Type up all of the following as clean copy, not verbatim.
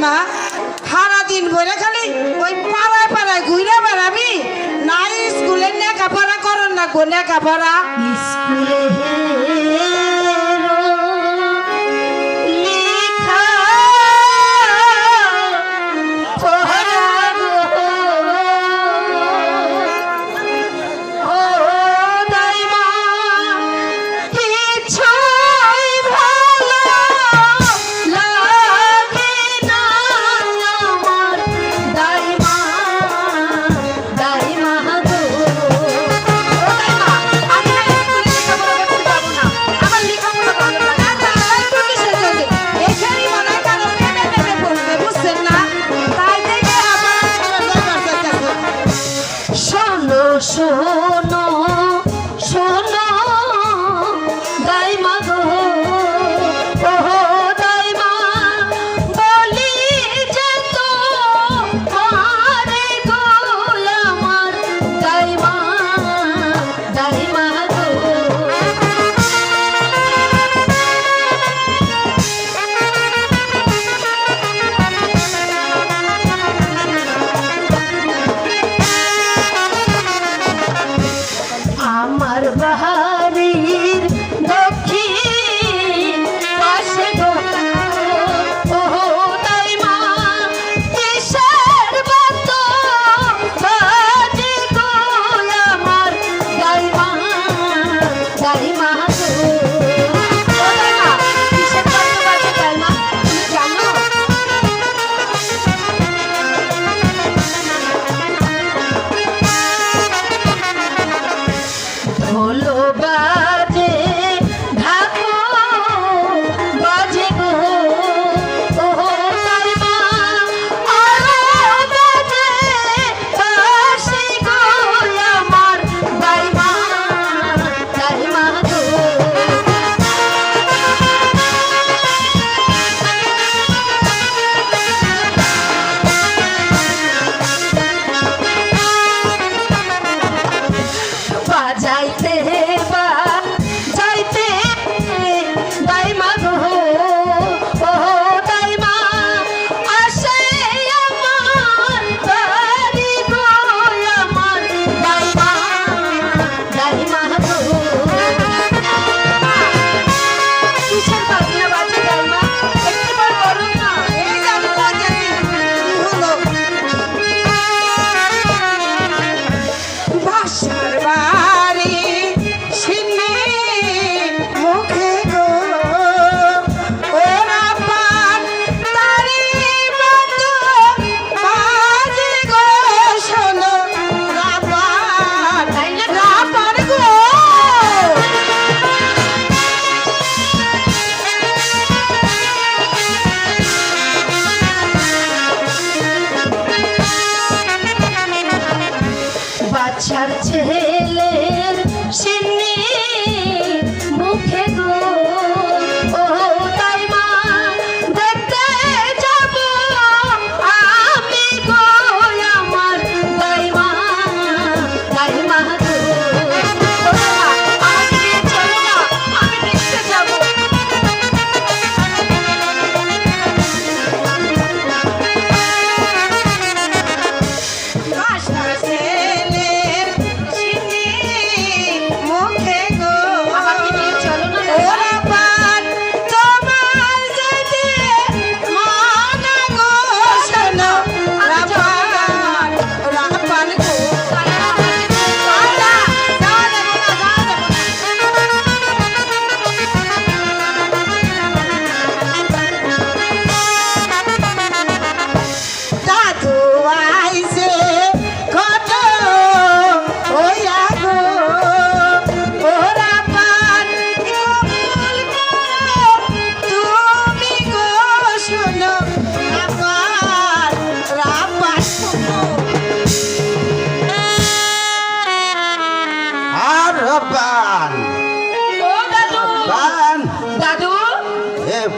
মা সারা দিন ভরে খালি ওই পাড়ায় পাড়ায় ঘুরে বেড়াবি না স্কুলে লেখাপড়া করেন না গো লেখাপড়া স্কুলে Mama,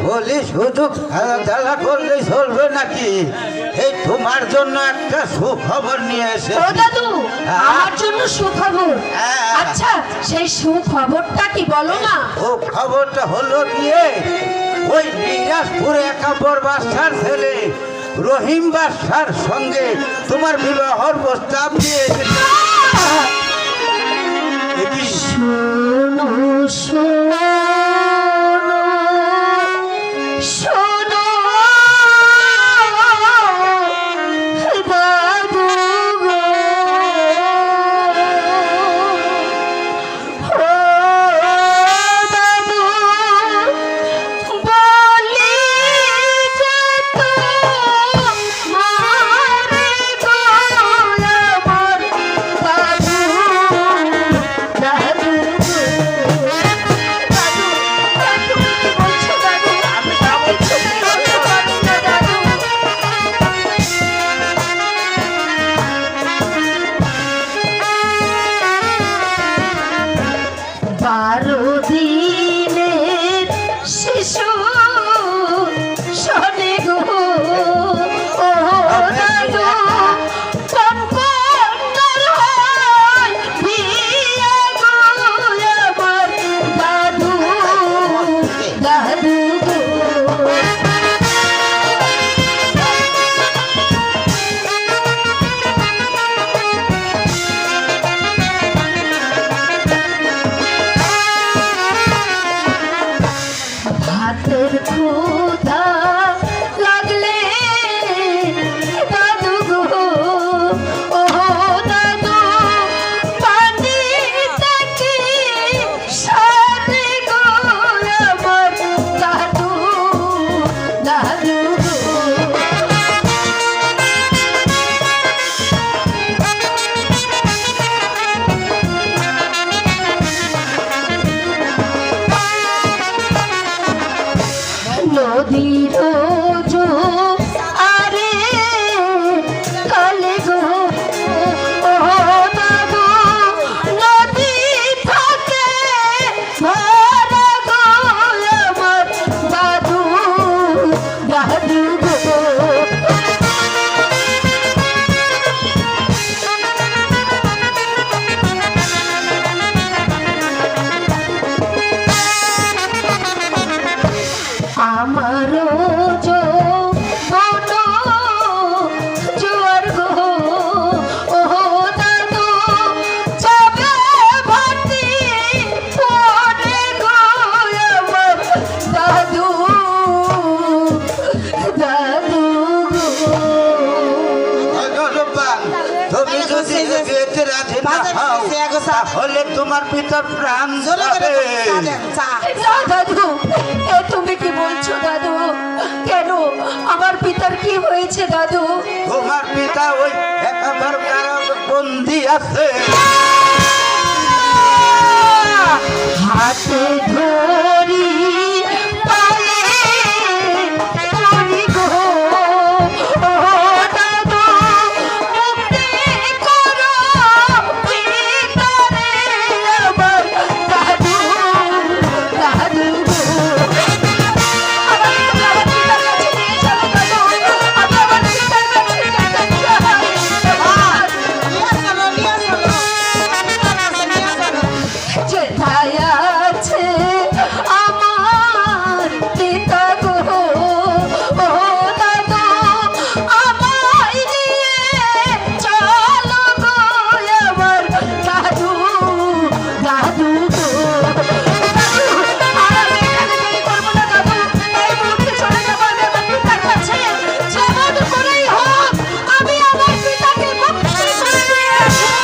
বলি শুধু খেলাধুলা করলেই চলবে নাকি? এই তোমার জন্য একটা সুখবর নিয়ে ও এসেছি। দাদু, হ্যাঁ। আমার জন্য সুখবর। হ্যাঁ। আচ্ছা, সেই সুখবরটা কি বলো না? ও খবরটা হলো গিয়ে ওই নিরাজপুর একাপর বাদশার ছেলে রহিম বাদশার সঙ্গে তোমার বিবাহর প্রস্তাব নিয়ে এসেছে। এ কি? শোনো শোনো শোনো দাদু গো, ও দাদু বলি যে তোমারে গো আমার দাদু, দাদু গো, দাদু, তুমি কি বলছো দাদু? আমি তা বলছি না দাদু। 12 দিনের শিশু শোনে গো, ও দাদু কোন কন্যার হয় বিয়ে গো আমার দাদু, দাদু গো। ভাতের ক্ষুধা লাগলে দাদু গো, ও দাদু পানি দেখি সারে গো আমার দাদু, দাদু গো। নদীর আরে কালে গো, ও দাদু নদী থাকে ভরা গো আমার দাদু, দাদু গো। আমারও মনো জোয়ার গো, ও দাদু যাবে ভাতি পরে গো আমার দাদু, দাদু গো। ভগবান, তুমি যদি এ বিয়েতে রাজি না হও তাহলে তোমার পিতার প্রাণ যাবে। না দাদু, এ তুমি কি বলছো দাদু? কেন, আমার পিতার কি হয়েছে দাদু? তোমার পিতা ওই একাধার কারাবন্দী আছে। হাতে ধরি পায়ে ধরি গো, ও দাদু মুক্তি করো পিতারে আমার দাদু, দাদু গো। আমাকে আমার পিতার কাছে নিয়ে চলো দাদু, আমি আমার পিতার কাছে যেতে চাই। যেথায় আছে আমার পিতা গো, ও দাদু আমায় নিয়ে চলো গো আমার দাদু, দাদু গো। দাদু, আর আমি এখানে দেরি করবো না দাদু, এই মুহূর্তে চলে যাবো আমি আমার পিতার কাছে। যেমন করেই হোক আমি আমার পিতাকে মুক্তি করে দিয়ে আসবো।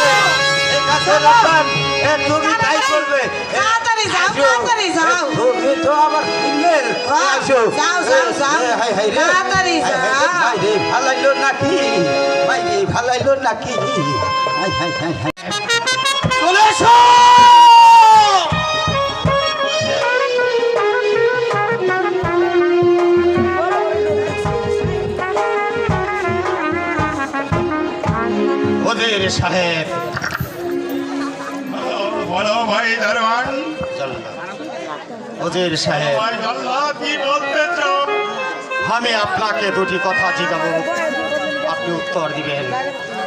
ঠিক আছে রতন, এ তুমি তাই করবে। তাড়াতাড়ি যাও, আসো। তাড়াতাড়ি যাও। তুমি তো আমার সিঙ্গেল। আসো। যাও, যাও, যাও। এ, হাই, হাই রে। তাড়াতাড়ি হাই, হাই রে, যাও। হাই রে, ভালাইলো নাকি? হাই রে, ভালাইলো নাকি? Hi, hi, hi, hi. চলে এসো। ওদের সাহেব, বলো ভাই দারোয়ান, উজির সাহেব, কি বলতে চাও? আমি আপনাকে দুটি কথা জিজ্ঞাবো, আপনি উত্তর দিবেন।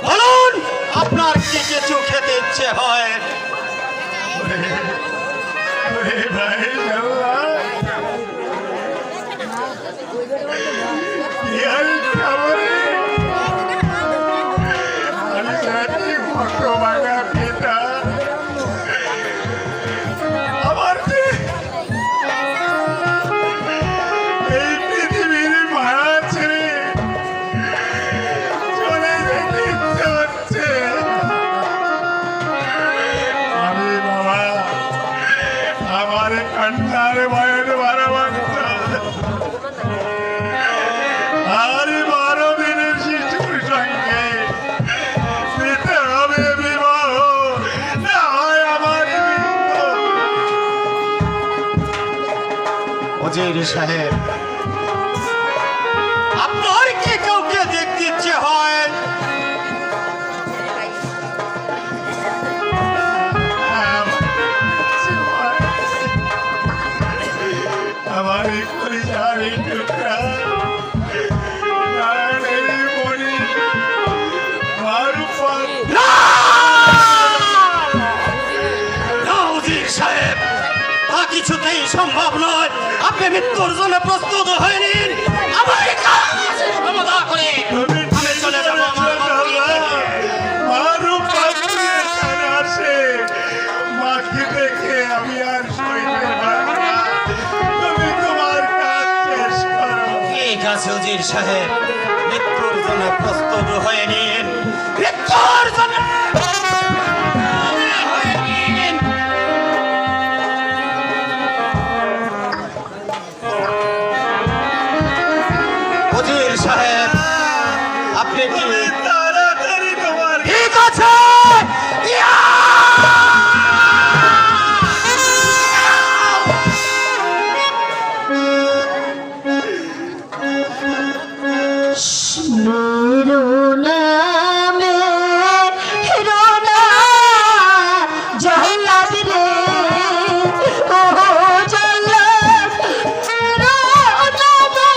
বলুন, আপনার কি কিছু খেতে ইচ্ছে হয়? ওরে ভাই আল্লাহ, কি আর খাবো রে? আমি জানি হতভাগা পিতা, আমার যে এই পৃথিবীর মায়া ছেড়ে চলে যেতে ইচ্ছে হচ্ছে। আমি বাবা আমার কান্নার ভয়ের ভালোবাসত, আর 12 দিনের শিশুর সঙ্গে দিতে হবে বিবাহ, না হয় আমার মৃত্যু। উজির সাহেব, আপনার কি কাউকে দেখতে ইচ্ছে হয়? আমার এই কলিজার এই টুকরা নারায়ণের মণি মারুফা, না, উজির সাহেব, তা কিছুতেই সম্ভব নয়। আপনি মৃত্যুর জন্য প্রস্তুত হয়ে নিন। আমার এই কাজ সমাধা করে আমি চলে যাব আমার মাতৃভূমিতে। মারুফা এখানে আসে, মাকে দেখে আমি আর সইতে পারি না। তুমি তোমার কাজ শেষ করো। ঠিক আছে উজির সাহেব, মৃত্যুর জন্য প্রস্তুত হয়ে নিন। মৃত্যুর জন্য হয়ে নিন। উজির সাহেব, আপনি কি তাড়াতাড়ি তোমার ঠিক আছে? ইয়া! মেরো নামে রোনা জল্লাদ রে, ও জল্লাদ, মেরো নামে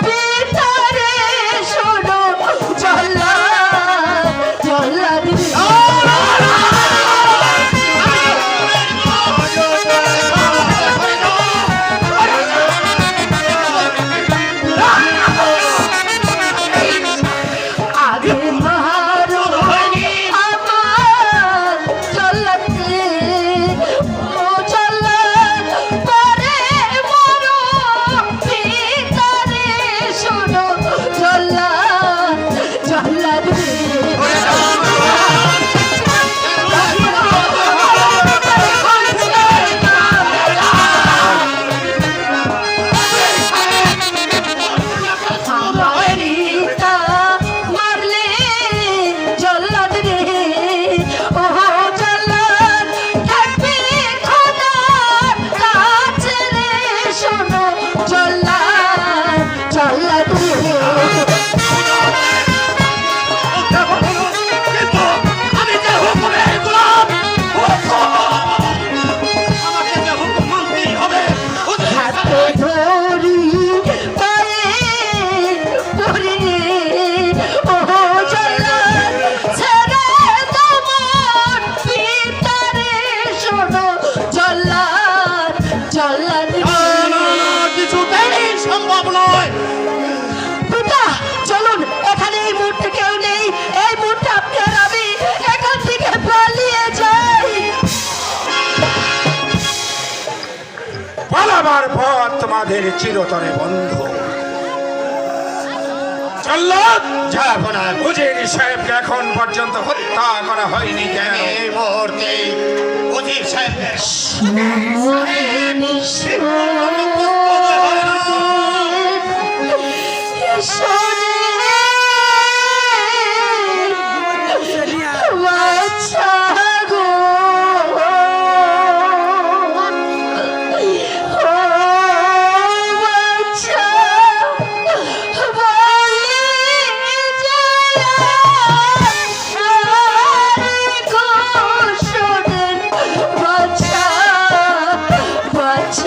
পিতারে শোনো, জল্লাদ, জল্লাদ রে। আগে মারো আমার জল্লাদ রে, ও জল্লাদ, পরে মারো পিতারে শোনো, জল্লাদ, জল্লাদ রে। পিতা মারলে জল্লাদ রে, ও জল্লাদ, থাকবে খোদার কাছে রে, শোনো, জল্লাদ, জল্লাদ রে। কিন্তু আমি যে হুকুমের গোলাম, আমাকে যে হুকুম মানতেই হবে। উজির হাতে ধরি পায়ে পড়ি রে, ও জল্লাদ, ছেড়ে তোমার পিতারে শোনো, জল্লাদ, জল্লাদ রে। কিছুতেই সম্ভব নয়। পিতা, চলুন, এখানে এই মুহূর্তে কেউ নেই। এই মুহূর্তে আপনি আর আমি এখান থেকে পালিয়ে যাই। পালাবার পথ তোমাদের চিরতরে বন্ধ। জল্লাদ, যাব না। উজির সাহেবকে এখন পর্যন্ত হত্যা করা হয়নি কেন? এই মুহূর্তে উজির সাহেব বাচ্চা গো, বাচ্চা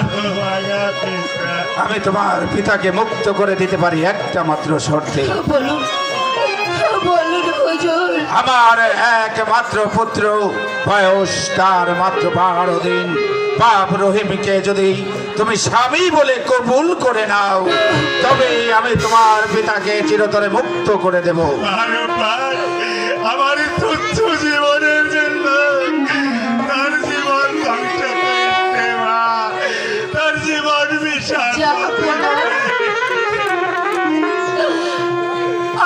হতভাগা পিতা। আমি তোমার পিতাকে মুক্ত করে দিতে পারি একটা মাত্র শর্তে। বলুন বলুন হুজুর। আমার একমাত্র পুত্র, বয়স তার মাত্র 12 দিন। বাপ রহিমকে যদি তুমি স্বামী বলে কবুল করে নাও, তবে আমি তোমার পিতাকে চিরতরে মুক্ত করে দেব। ভাই, আমার এই তুচ্ছ জীবনের জন্য তার জীবন ধ্বংস করতে মা, তার জীবন বিষাদ। যাব না।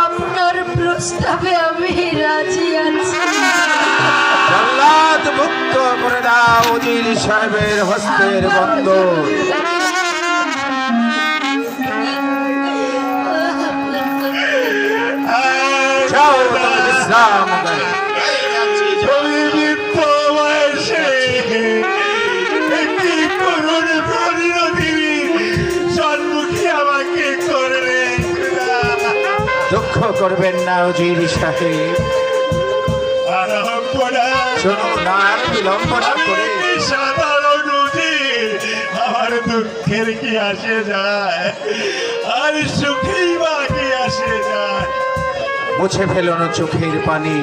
আপনার প্রস্তাবে আমি রাজি আছি। জল্লাদ মুক্ত করে দাও উজির সাহেবের হস্তের বন্ধন। যাও তুমি বিশ্রাম করো। তুমি বৃদ্ধ বয়সে একটি করুণ পরিণতির সম্মুখে আমাকে করলে। দুঃখ করবেন না উজির সাহেব, শুনুন আর বিলম্ব না করে। সাধারণ উজির, আমার দুঃখের কি আসে যায়, আর সুখেই বা কি আসে যায়। মুছে ফেলুন চোখের পানি,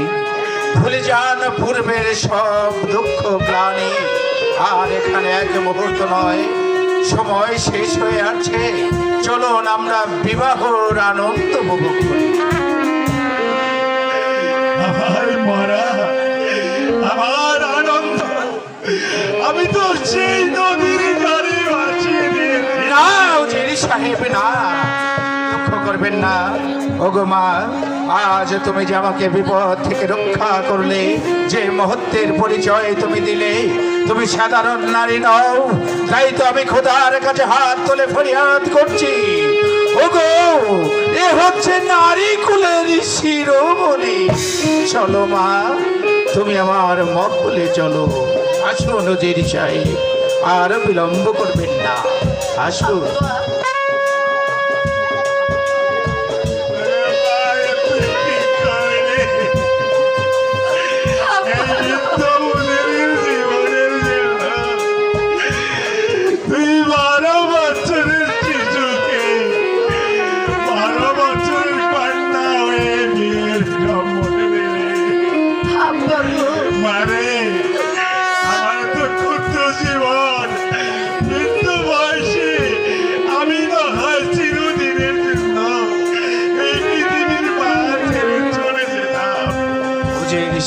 ভুলে যান পূর্বের সব দুঃখ গ্লানি। আর এখানে এক মুহূর্ত নয়, সময় শেষ হয়ে আছে। চলুন আমরা বিবাহর আনন্দ উপভোগ করি। আমার মরা, আমার আনন্দ, আমি তো সেই নদীর ধারে ভাসিয়ে দিয়েছি। না উজির সাহেব, না, দুঃখ করবেন না। ওগো মা, আজ তুমি যে আমাকে বিপদ থেকে রক্ষা করলে, যে মুহূর্তের পরিচয় তুমি দিলে, তুমি সাধারণ নারী নও। তাই তো আমি খোদার কাছে হাত তুলে ফরিয়াদ করছি। ওগো, এ হচ্ছে নারী কুলের শিরোমণি। চলো মা, তুমি আমার মহলে চলো। আসুন উজির সাহেব, আর বিলম্ব করবেন না, আসুন।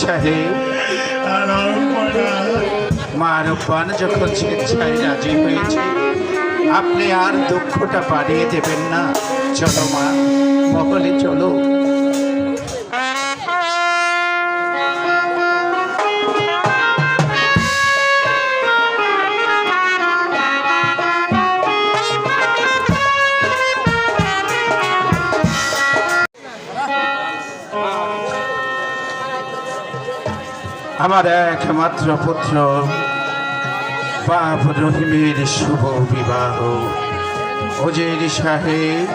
সাহেব, মার পান যখন স্বেচ্ছায় রাজি হয়েছে, আপনি আর দুঃখটা বাড়িয়ে দেবেন না। চলো মা, মহলে চলো। আমার একমাত্র পুত্র বাপ রহিমের শুভ বিবাহ। উজির সাহেব,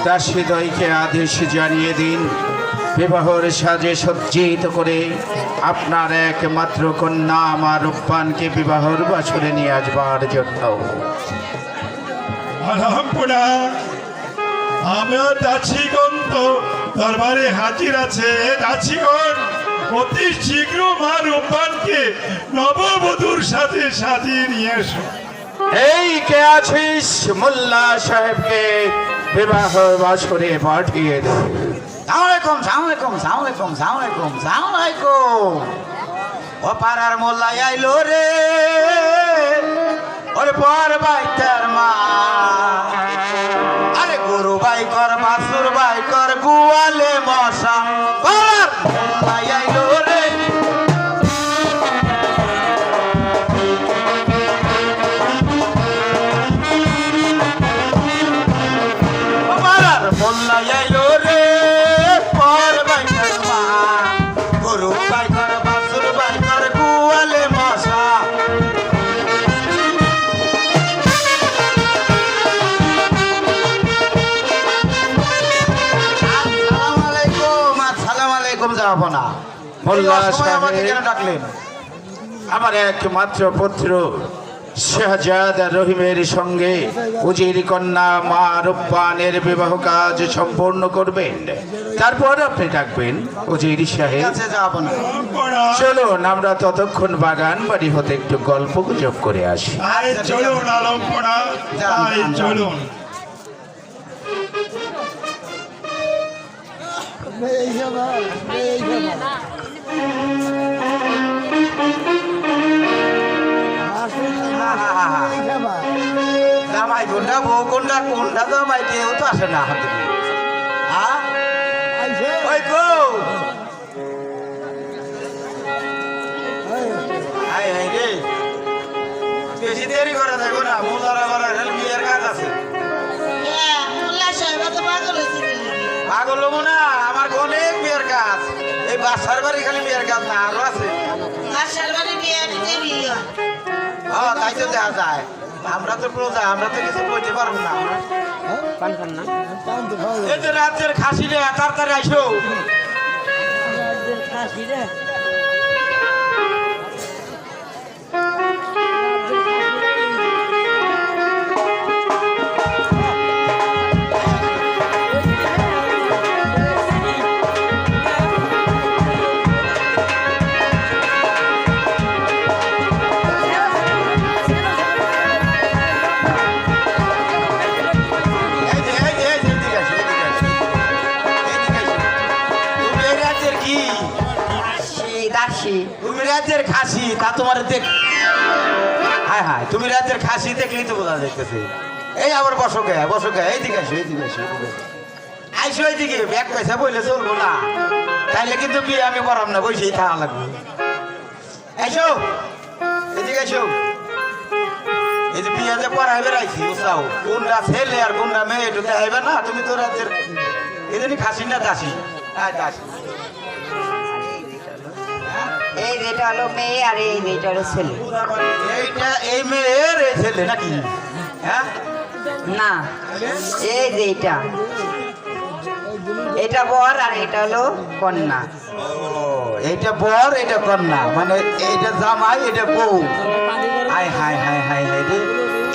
দাসীদ্বয়কে আদেশ জানিয়ে দিন, বিবাহর সাজে সজ্জিত করে আপনার একমাত্র কন্যা আমার রূপবানকে বিবাহর বাসরে নিয়ে আসবার জন্য। আমার দাসীগণ তো দরবারে হাজির আছে। দাসীগণ, অতি শীঘ্র মা রূপবানকে নববধূর সাথে সাজিয়ে নিয়ে এসো। এই কে আছিস, মোল্লা সাহেবকে বিবাহ বাসরে পাঠিয়ে দে। সালামালাইকুম, সালামালাইকুম, সালামালাইকুম, সালামালাইকুম, সালামালাইকুম। ও পাড়ার মোল্লাই আইলো রে, ওরে পর বাইটার মা। আরে গরু বাই কর, বাসুর বাই কর, গুয়ালে মশা। পাড়ার মোল্লাই আইলো রে, ও পাড়ার মোল্লাই আইলো রে, পর বাইটার মা। গরু বাই কর, বাসুর বাই কর, গুয়ালে মশা। যাবো না। মোল্লা এই অসময়ে আমাকে সাহেব, কেন ডাকলেন? আমার একমাত্র পুত্র শাহজাদা রহিমের সঙ্গে উজির কন্যা মা রূপবানের বিবাহ কাজ সম্পূর্ণ করবেন। তারপর আপনি ডাকবেন উজির সাহেব। কাছে যাবো না। চলুন আমরা ততক্ষণ বাগান বাড়ি হতে একটু গল্প গুজব করে আসি। আরে চলুন আলম্পনা, তাই চলুন। জামাই কোনটা বউ কোনটা কোনটা জামাই কেউ তো আসে না হাতে হ্যাঁ ওই গো আয় আয় রে বেশি দেরি করা যাবে না মোজারা করা বিয়ের কাজ আছে পাগল হবো না আমার অনেক বিয়ের কাজ এই বাসার বাড়ি খালি বিয়ের কাজ না আরো আছে হ্যাঁ তাই তো দেখা যায় আমরা তো প্রজা আমরা তো কিছু বলতে পারবো না এই যে রাজ্যের খাসি রে তাড়াতাড়ি আইসো তুমি রাজ্যের খাসি তা তোমার দেখ হ্যাঁ হ্যাঁ তুমি রাজ্যের খাসি দেখলেই তো বোঝা যাইতেছে এই আবার বসো গে এইদিকে আসো আইসো এইদিকে ব্যাগ পয়সা বইলে চলবো না তাইলে কিন্তু বিয়ে আমি করাম না বসেই থাকা লাগবে আইসো এদিকে আসো এই যে বিয়ে যে পড়াইবে রাইছি বুঝাও কোনটা ছেলে আর কোনটা মেয়ে একটু দেখাইবে না তুমি তো রাজ্যের এই জন্য খাসি না দাসি দাসি এই যেটা হলো মেয়ে আর এই মেয়েটা হলো ছেলে এইটা এই মেয়ের এই ছেলে নাকি হ্যাঁ না এই যে এটা বর আর এটা হলো কন্যা এইটা বর এটা কন্যা মানে এইটা জামাই এটা বউ high hi hi hi high রে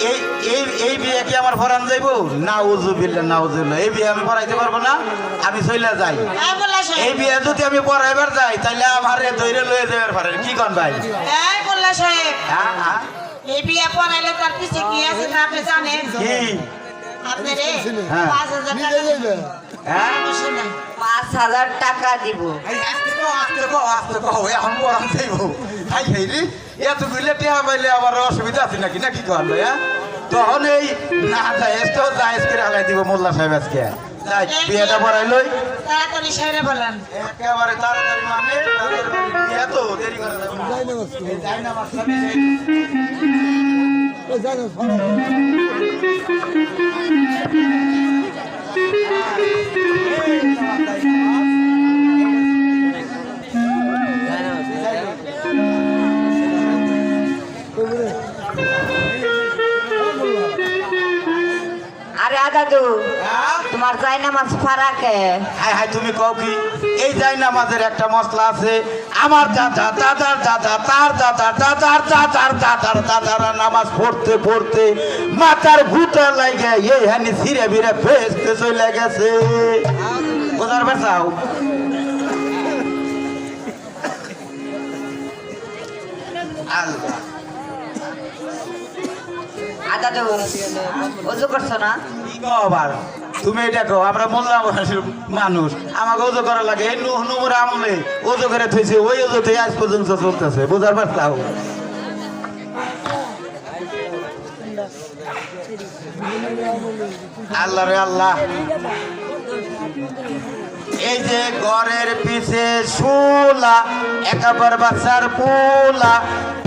এই এই এই বিয়ে কি আমার ভরান যাইবো না উজুবিল্লাহ না উজুবিল্লাহ এই বিয়ে আমি পড়াইতে পারবো না আমি চলে যাই এই বিয়ে যদি আমি পড়াইবার যাই তাহলে আমার ধৈর্য লয়ে যাবার পারে কি কোন ভাই এই মোল্লা সাহেব হ্যাঁ হ্যাঁ এই বিয়ে পড়াইলে তার পিছে কি আছে তা আপনি জানেন কি আপনি রে হ্যাঁ। 5000 টাকা দিবেন হ্যাঁ 5000 টাকা দিব আস্তে কও এখন পড়ান যাইবো হাই হাই রে এত গুলে টেহা পাইলে আমার অসুবিধা আছে নাকি নাকি কন ভাই তখন এই না যায় এসটাও জায়েজ করে হালাই দিব মোল্লা সাহেব আজকে যাই বিয়েটা পড়াই লই তাড়াতাড়ি সেরে বলেন একেবারে তাড়াতাড়ি মানে বিয়ে তো দেরি করা যাবে না যাই না মাস্টার আরে দাদু তোমার যাই নামাজ ফারাকে হাই হাই তুমি কও কি এই যাই নামাজের একটা মশলা আছে আমার দাদা দাদার দাদা তার দাদা দাদার দাদার দাদার দাদার নামাজ পড়তে পড়তে মাথার ভূতে লাগে এই হানি ছিঁড়ে বিড়ে ফেসতে চলে গেছে বোঝার পারছাও আল্লাহ দাদু ওযু করছো না কি কও আবার তুমি এটা কও আমরা মোল্লা মানুষ আমাকে ওজো করা লাগে এই নুমুর আমলে ওজো করে থইছে ওই ওজোতে আজ পর্যন্ত চলতেছে বোঝার পারছাও আল্লাহ রে আল্লাহ এই যে ঘরের পিছে শুলা একাবার বাচ্চার পোলা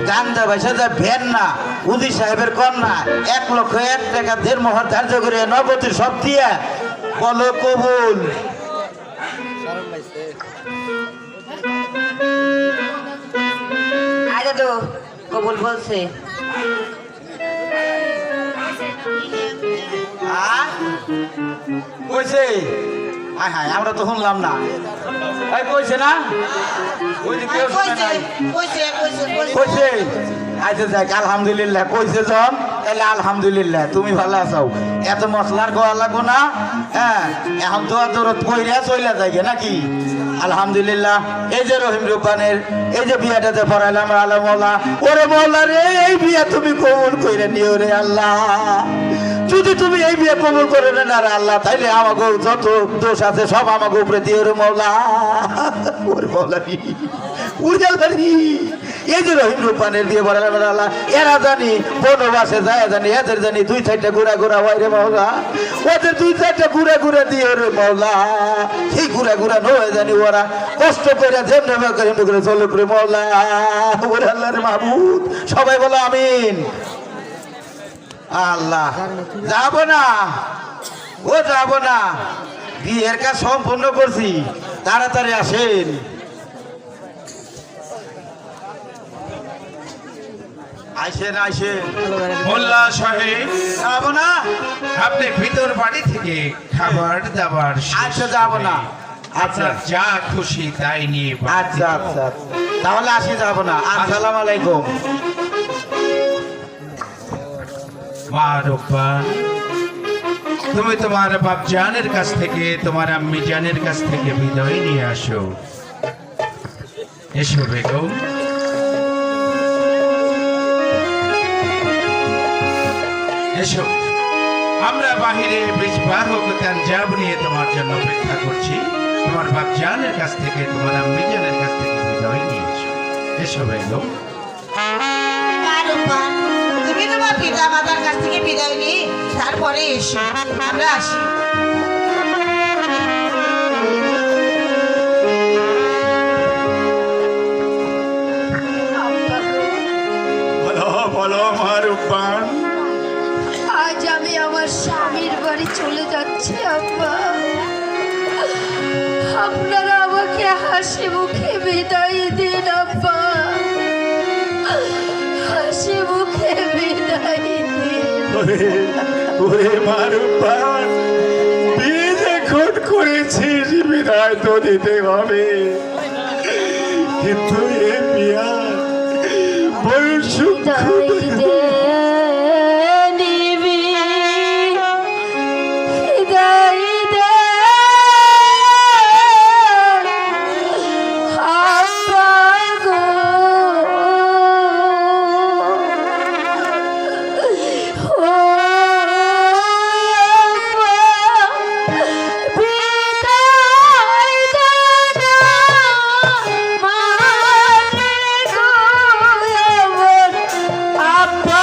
গান্দা ভাষা যা ভেন না উদি সাহেবের কন্যা 1,01,000 টাকা দেড় মোহর ধার্য করে নবতী সব দিয়া বলো কবুল আয় দাদু কবুল বলছে কইছে হায় হায় আমরা তো শুনলাম না এই কইছে না ওই যে কেউ শুনে নাই কইছে আচ্ছা যাক আলহামদুলিল্লাহ কইছে জন তাহলে আলহামদুলিল্লাহ তুমি ভালো আছো এত মশলার গোয়া লাগবো না হ্যাঁ এখন তো দরদ কইরা চইলা যাইগে নাকি আলহামদুলিল্লাহ এই যে রহিম রুব্বানের এই যে বিয়াটাতে পড়াইলাম আলো মৌলা ওরে মৌলা রে এই বিয়া তুমি কবুল কইরা নিও রে আল্লাহ যদি তুমি এই বিয়ে কবুল করে নেন আর আল্লাহ তাইলে আমাকে যত দোষ আছে সব আমাকে উপরে দিয়ে রে মৌলা ওরে মৌলা রে উড়ে জানি এই যে রহিম রূপানের দিয়ে বলে আল্লাহ এরা জানি বনবাসে যায় জানি এদের জানি 2-4টা ঘুরা ঘুরা হয় রে মৌলা ওদের 2-4টা ঘুরা ঘুরা দিয়ে রে মৌলা সেই ঘুরা ঘুরা নয় জানি ওরা কষ্ট করে যেমনি করে চলে করে মৌলা ওরে আল্লাহ রে মাহবুব সবাই বলো আমিন আল্লাহ যাব না ও যাব না বিয়ের কাজ সম্পূর্ণ করছি তাড়াতাড়ি আসেন আসেন আসেন মোল্লা সাহেব যাব না আপনি ভিতর বাড়ি থেকে খাবার দাবার আচ্ছা যাব না আচ্ছা আপনার যা খুশি তাই নিয়ে বাড়ি আচ্ছা আচ্ছা তাহলে আসি যাব না আসসালামু আলাইকুম মা রূপবান তুমি তোমার বাপ জানের কাছ থেকে তোমার আম্মি জানের কাছ থেকে বিদায় নিয়ে আসো এসো বেগম এসো আমরা বাহিরে ব্রিজ পার হতে যাব নিয়ে তোমার জন্য অপেক্ষা করছি তোমার বাপ জানের কাছ থেকে তোমার আম্মি জানের কাছ থেকে বিদায় নিয়ে এসো এসো বেগম তুমি তোমার পিতা মাতার কাছ থেকে বিদায় নিয়ে তারপরে এসো আমরা আসি বলো বলো মা রূপবান আজ আমি আমার স্বামীর বাড়ি চলে যাচ্ছি আব্বা আপনারা আমাকে হাসি মুখে বিদায় দিন আব্বা হাসি মুখে বিদায় দিন ওরে মা রূপবান বিয়ে যখন করেছিস বিদায় তো দিতে হবে কিন্তু এ বিয়া বড় সূক্ষ্ম বিদায় দে নিবি বিদায় দে আব্বা গো ও আব্বা বিদায় দে না মানে গো আমার আব্বা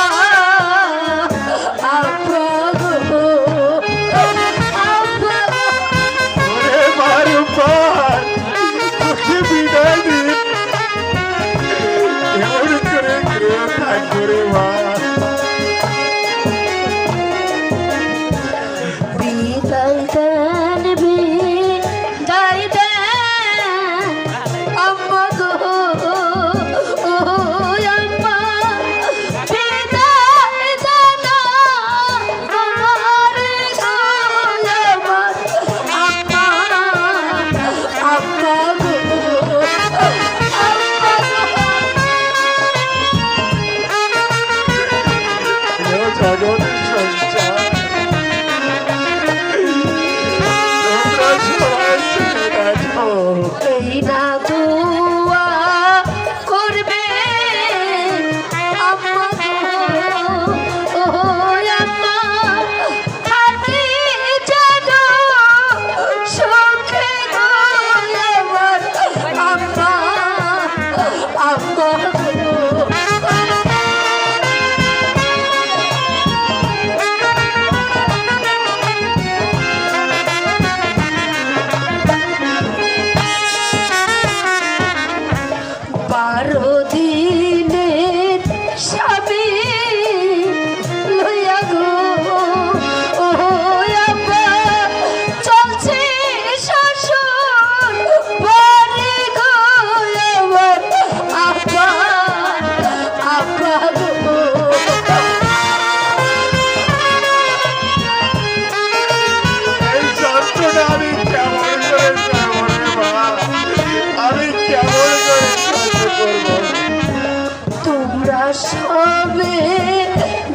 সবে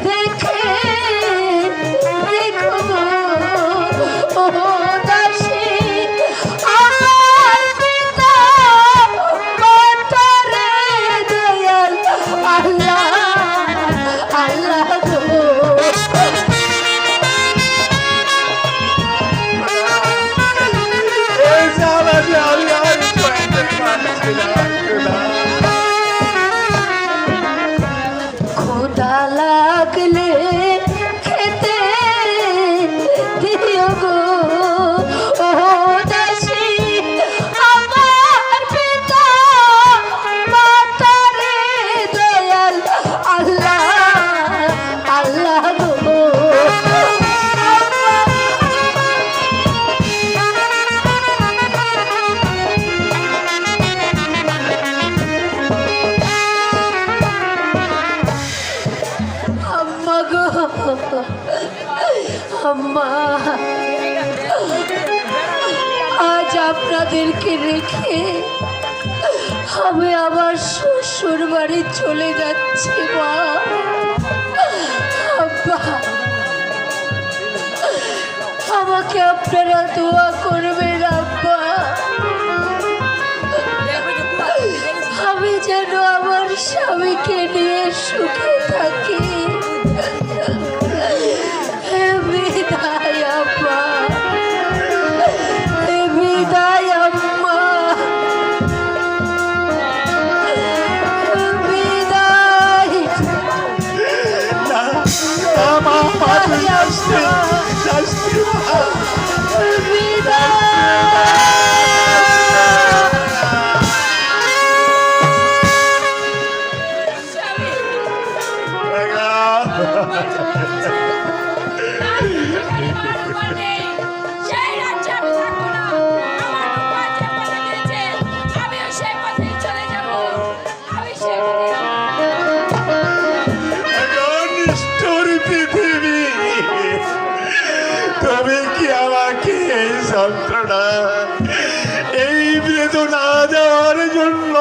দেখে দেখো ও দাসী আমার পিতা মাতারে দয়াল আল্লাহ আল্লাহ গো এই জ্বালা যে আমি আর সইতে পারছি না, খোদা। খোদা লাগলে খেতে দিও গো ও দাসী আমার পিতা মাতারে দয়াল আল্লাহ আল্লাহ গো আম্মা গো আম্মা আজ আপনাদেরকে রেখে আমি আমার শ্বশুর বাড়ি চলে যাচ্ছি মা আব্বা আমাকে আপনারা দোয়া করবেন আব্বা আমি যেন আমার স্বামীকে নিয়ে সুখে থাকি হে বিদায় আব্বা হে বিদায় আম্মা হে বিদায় আমার মাঝে শাস্তি, শাস্তি মা। সেই রাজ্যে আমি থাকবো না। আমার রূপা যে পথে গেছে, আমিও সেই পথেই চলে যাবো। আমি সেই নিষ্ঠুর পৃথিবী, তুমি কি আমাকে এই যন্ত্রণা এই বেদনা দেওয়ার জন্য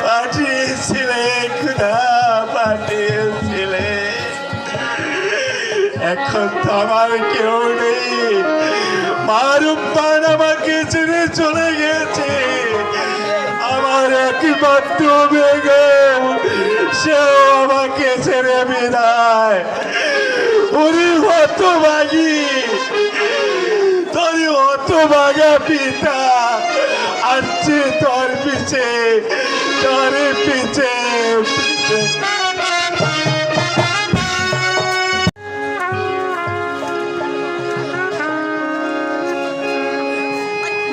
পাঠিয়েছিলে খুদা, পাঠিয়েছিলে? এখন তো আমার কেউ নেই, মারুপ্পান আমাকে ছেড়ে চলে গেছে। আমার একমাত্র বেগম, সেও আমাকে ছেড়ে বিদায়। ওরে হতভাগী, তোর হতভাগা পিতা আসছে তোর পিছে, তোর পিছে পিছে।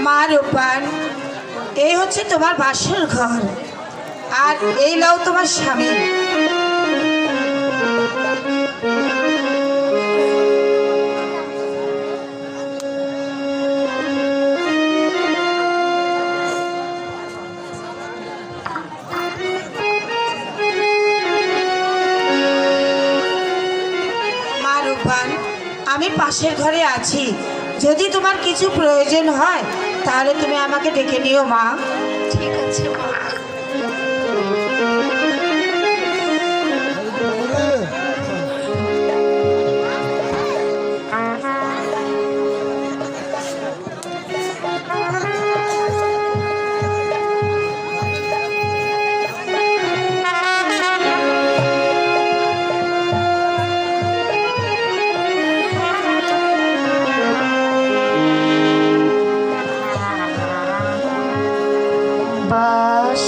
মা রূপান, এই হচ্ছে তোমার বাসর ঘর, আর এই লাও তোমার স্বামী। মা রূপান, আমি পাশের ঘরে আছি, যদি তোমার কিছু প্রয়োজন হয় তাহলে তুমি আমাকে ডেকে নিও মা। ঠিক আছে মা। বাস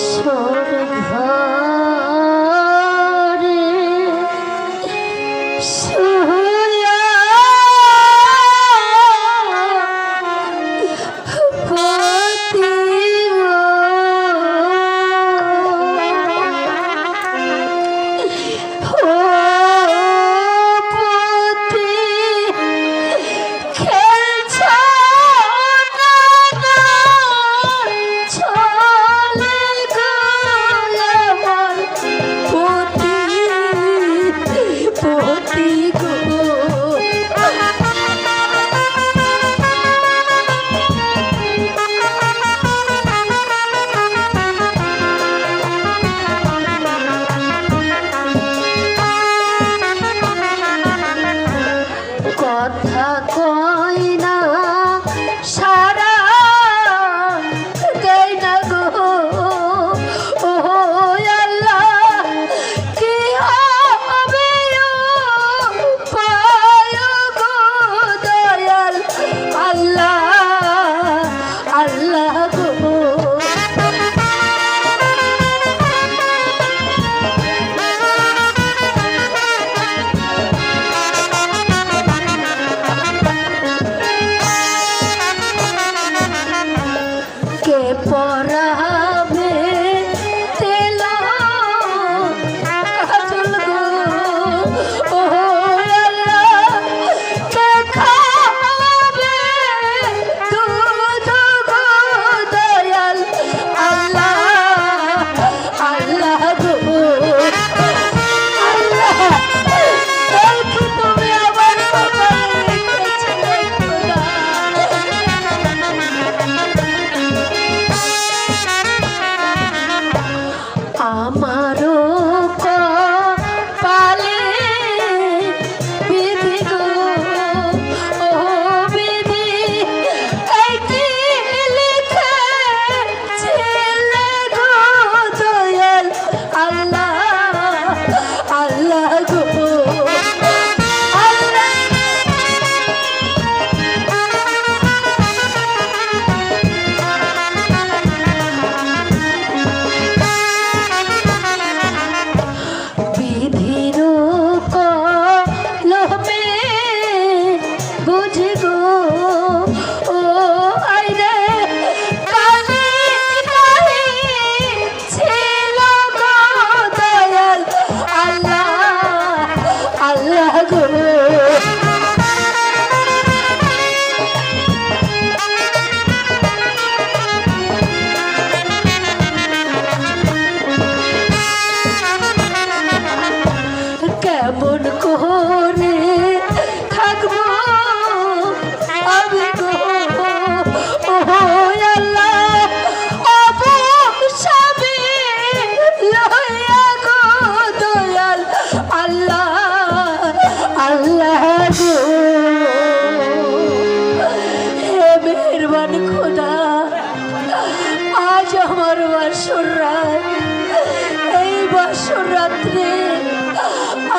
রাত্রে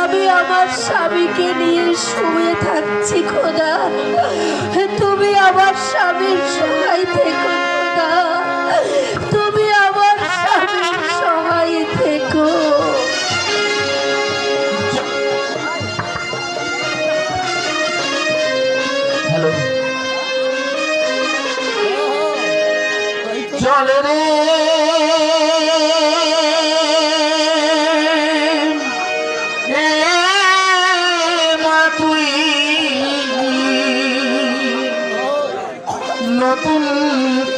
আমি আমার স্বামীকে নিয়ে শুয়ে থাকছি খোদা, তুমি আমার স্বামীর সহায় থেকো খোদা, তুমি আমার স্বামীর সহায় থেকো। হ্যালো, চলে রে এ মা তুই নতুন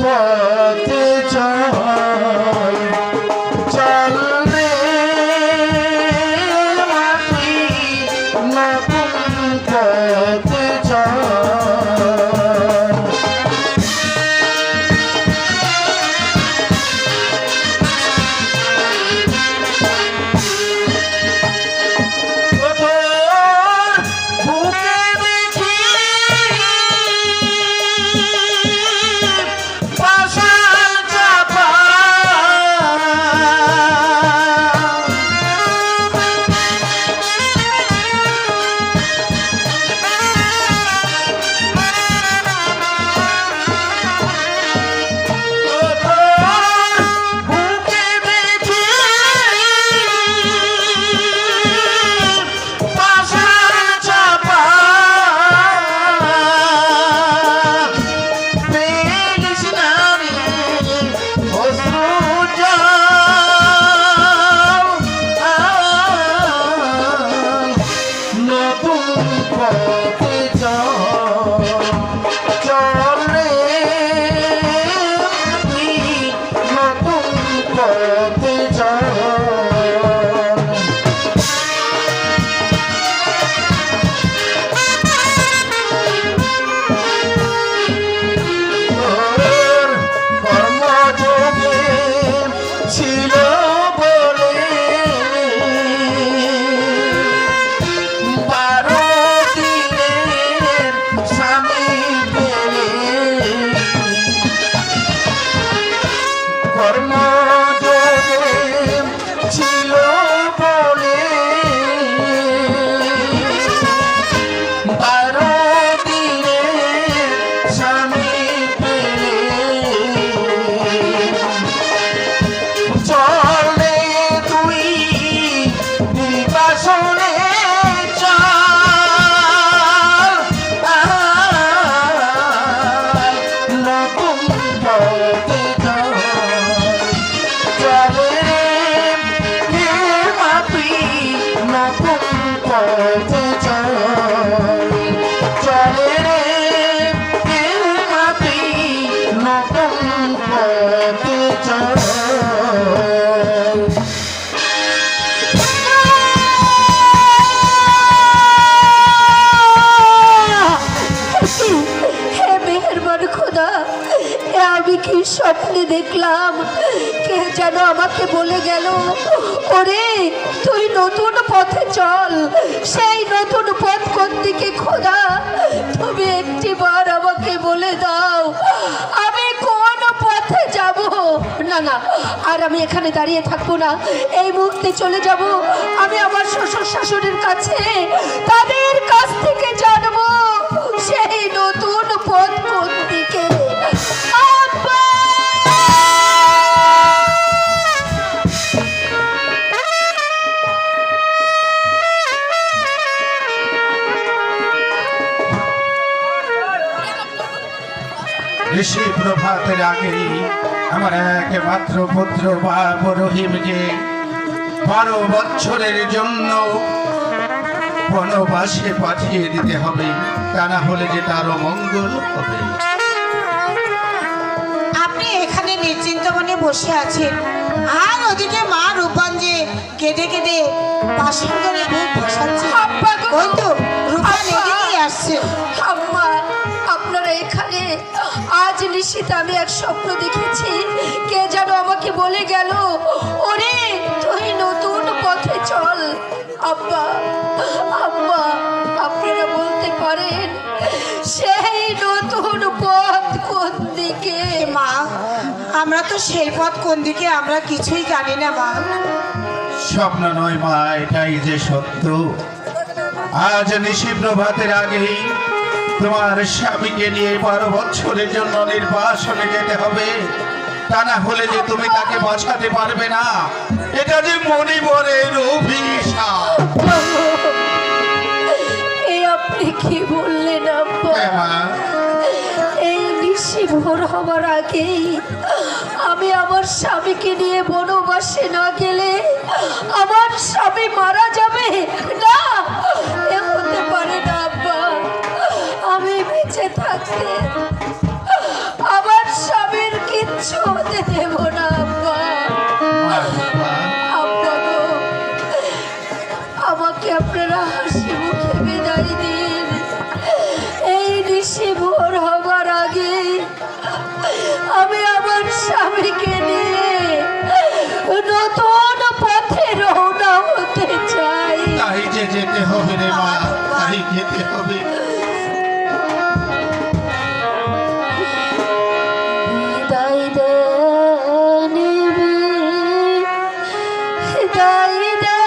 পথে চল, চল রে মা তুই নতুন পথে চল। আমি কি স্বপ্নে দেখলাম, কে যেন আমাকে বলে গেল, ওরে তুই নতুন পথে চল। সেই নতুন পথ কোন দিকে খোদা, তুমি একটিবার আমাকে বলে দাও আমি কোন পথে যাব। না না, আর আমি এখানে দাঁড়িয়ে থাকবো না, এই মুহূর্তে চলে যাব আমি আমার শ্বশুর শাশুড়ির কাছে, তাদের কাছ থেকে জানবো সেই নতুন পথ কোন দিকে। ঋষি প্রভাতের আগেই আমার একমাত্র পুত্র বাবু রহিমকে 12 বছরের জন্য বনবাসে পাঠিয়ে দিতে হবে, তা না হলে যে তারও মঙ্গল হবে। আপনি এখানে নিশ্চিন্ত মনে বসে আছেন, আর ওদিকে মা রূপান যে কেঁদে কেঁদে পাশের ঘরে বুক ভাসাচ্ছে। ওই তো রূপান এগিয়ে আসছে। আম্মা, আপনারা এখানে? আজ নিশিতে আমি এক স্বপ্ন দেখেছি, কে যেন আমাকে বলে গেল, ওরে তুই নতুন পথে চল। আব্বা, আব্বা, আপনারা বলতে পারেন সেই নতুন পথ কোন দিকে? মা, আমরা তো সেই পথ কোন দিকে আমরা কিছুই জানি না মা। স্বপ্ন নয় মা, এটাই যে সত্য। আজ নিশিপ্রভাতের আগেই তোমার স্বামীকে নিয়ে 12 বছরের জন্য নির্বাসনে যেতে হবে। তা না হলে যে তুমি তাকে বাঁচাতে পারবে না, এটা যে মণিবরের অভিশাপ। এই আপনি কি বললেন আব্বা? হ্যাঁ মা, এই নিশি ভোর হবার আগেই আমি আমার স্বামীকে নিয়ে বনবাসে না গেলে আমার স্বামী মারা যাবে না। এ হতে পারে না আব্বা। আমি বেঁচে থাকতে আমার স্বামীর কিচ্ছু হতে দেব না আব্বা। আব্বা গো, আমাকে আপনারা হাসি মুখে বিদায় দিন। এই নিশি ভোর হবার আগে আমি আমার স্বামীকে নিয়ে নতুন পথে রওনা হতে চাই। তাই যে যেতে হবে রে মা, তাই যেতে হবে। বিদায় দে নিবি, বিদায় দে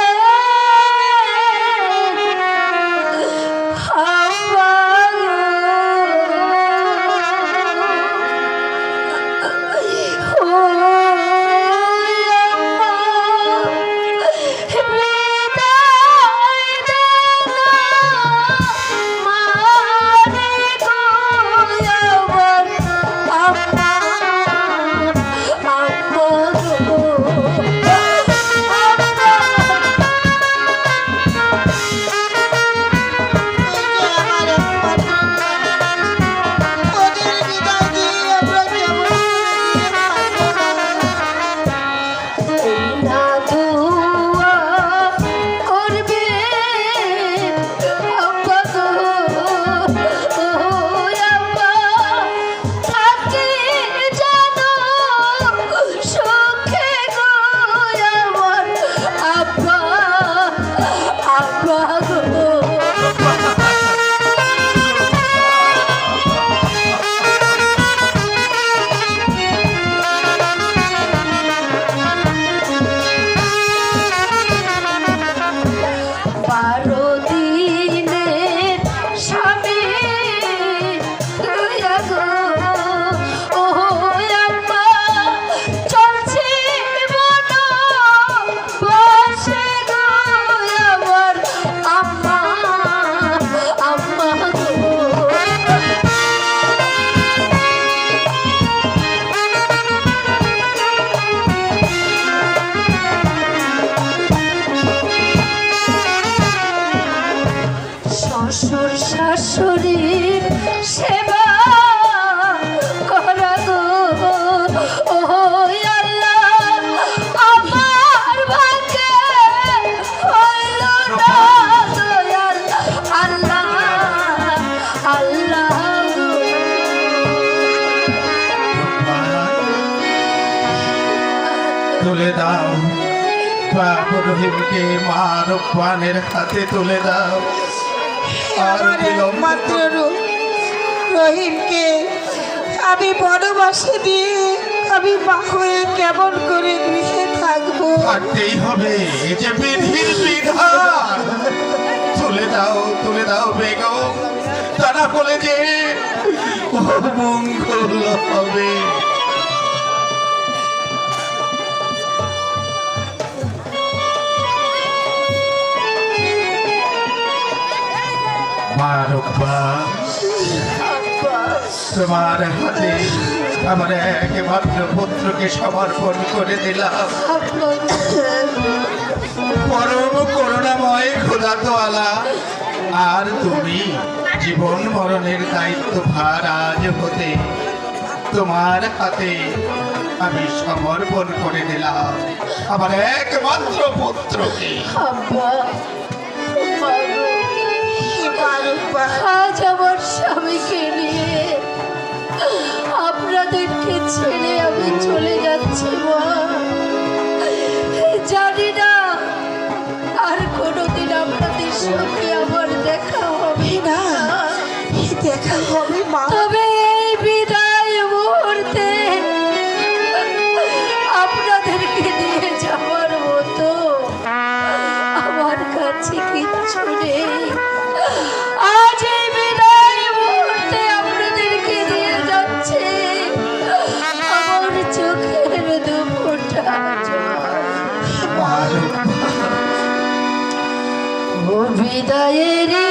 আব্বা গো। ও আম্মা, বিদায় দে না মারে গো আমার আম্মা, আম্মা গো। ওদের বিদায় দিয়ে আমরা কেমন না দোয়া করবে আব্বা গো, ও আব্বা থাকি জানো সুখে গো আমার আব্বা, আব্বা গো। বারো দিনের স্বামী লইয়া গো, ও আম্মা চলছি মন বসে গো আমার আম্মা, আম্মা গো। শ্বশুর শাশুড়ির সেবা করা গো, ও আল্লাহ আমার ভাগ্যে হইল না দয়াল আল্লাহ, আল্লাহ তুলে দাও বাবু রহিমকে, মা রূপবানের হাতে তুলে দাও। আর আমার বিলম্ব একমাত্র রহিমকে আমি বনবাসে দিয়ে আমি মা হয়ে কেমন করে গৃহে থাকবো? থাকতেই হবে, এই যে বিধির বিধান। তুলে দাও বেগম, তা না বলে যে অমঙ্গল হবে। মা রূপা, তোমার হাতে আমার একমাত্র পুত্রকে সমর্পণ করে দিলাম। পরম করুণাময় খোদা তোয়ালা, আর তুমি জীবন মরণের দায়িত্ব ভার আজ হতে তোমার হাতে আমি সমর্পণ করে দিলাম আমার একমাত্র পুত্রকে। আব্বা, মা গো, বারবার আজ আমার স্বামীকে নিয়ে আপনাদেরকে ছেড়ে আমি চলে যাচ্ছি মা। জানি না আর কোনোদিন আপনাদের সঙ্গে আমার দেখা হবে না, দেখা হবে মা। তবে এই বিদায় মুহূর্তে কাছে কিচ্ছু নেই। আজ এই বিদায় মুহূর্তে আপনাদেরকে দিয়ে যাচ্ছে আমার চোখের দুফোঁটা জল। ও বিদায়েরই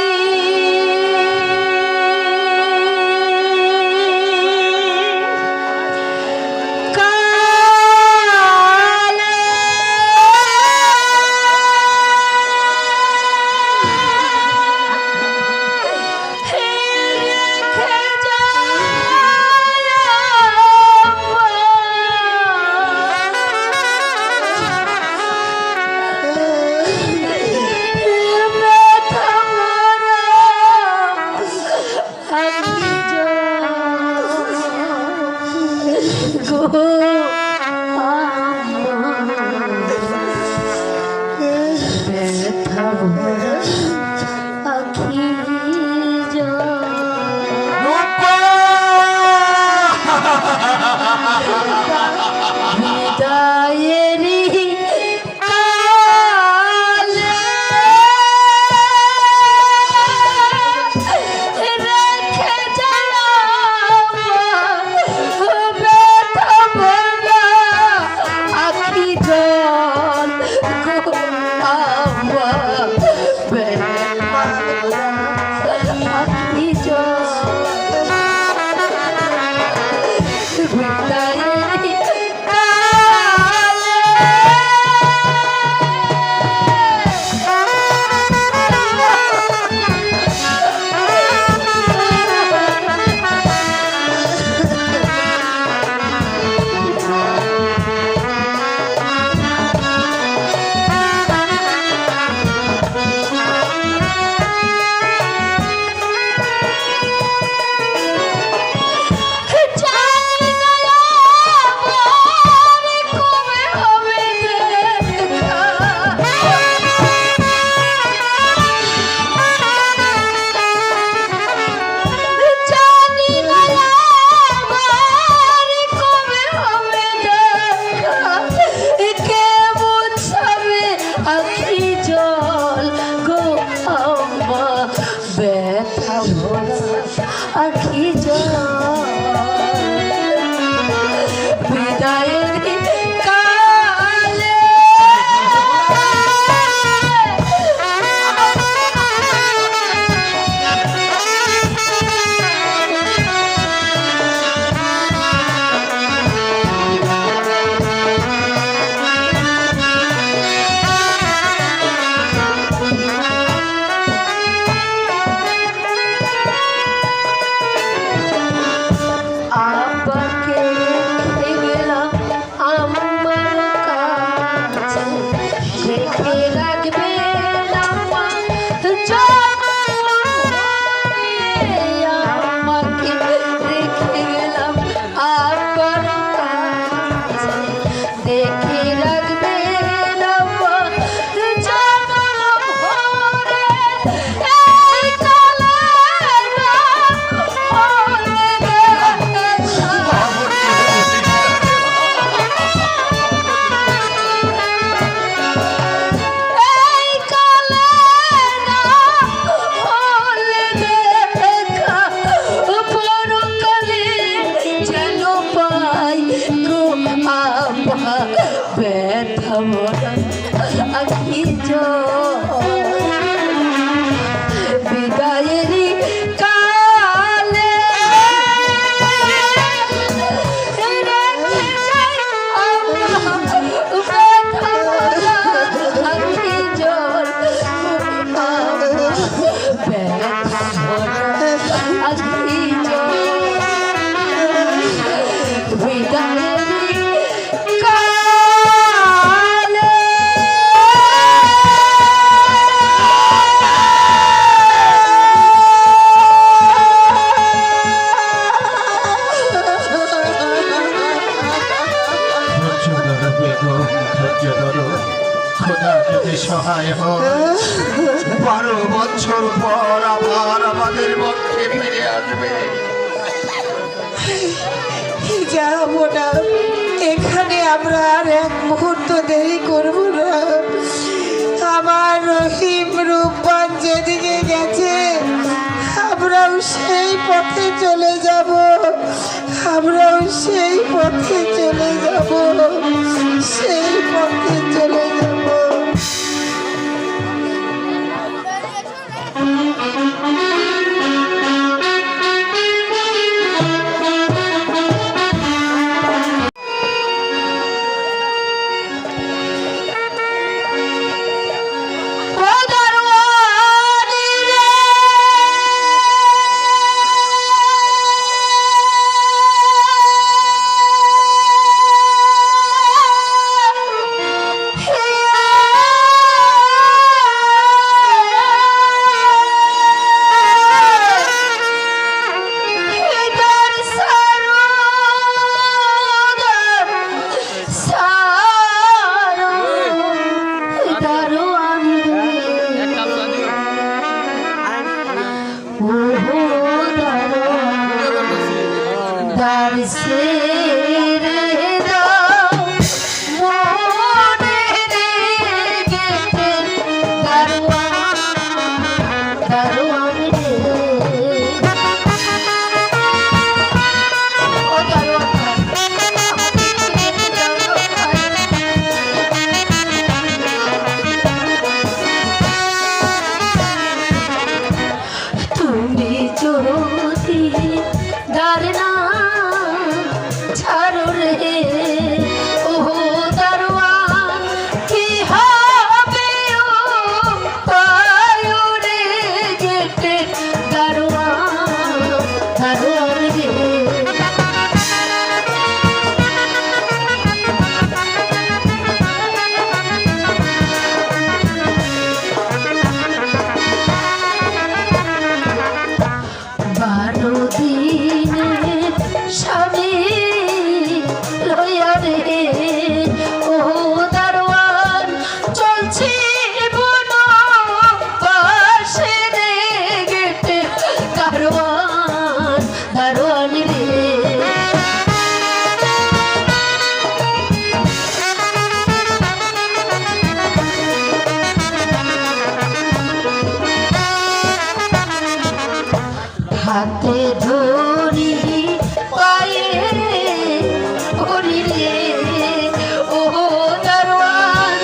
আখি জল বিদায়ের কালে আব্বাকে রেখে গেলাম আমার কাছে, রেখে রাখবে আমাকে রেখে গেলাম আব্বার কাছে, রেখে রাখবে ব্যথা ভরা আখি জল বিদায়েরই কালে রেখে যাই ব্যথা ভরা আখি জল, ব্যথা ভরা আখি জল বিদায়েরই খোদা যদি সহায় হয় 12 বছর পর আবার আমাদের মধ্যে ফিরে আসবে। যাবো না, এখানে আমরা আর এক মুহূর্ত দেরি করবো না। আমার রহিম রূপবান যেদিকে গেছে আমরাও সেই পথে চলে যাব, আমরাও সেই পথে চলে যাব, সেই পথে চলে যাব। ও দরওয়ানি রে, হেদার সারো, সারো, দরওয়ানি রে, ও দর সে রে দাও মনে রে গেতে দরওয়ানি রে, ও দরওয়ানি তুমি যদি দারনা ছাড়ো রে, ও দরওয়ান কি হবে ও পায়ো রে গেটে দরওয়ান, দরওয়ান রে, বারো দিনে স্বামী লইয়া রে, ও দরওয়ান চলছি বন পাশে রে গেটে দরওয়ান, দরওয়ান রে, হাতে ধরি পায়ে ধরি রে, ও দরওয়ান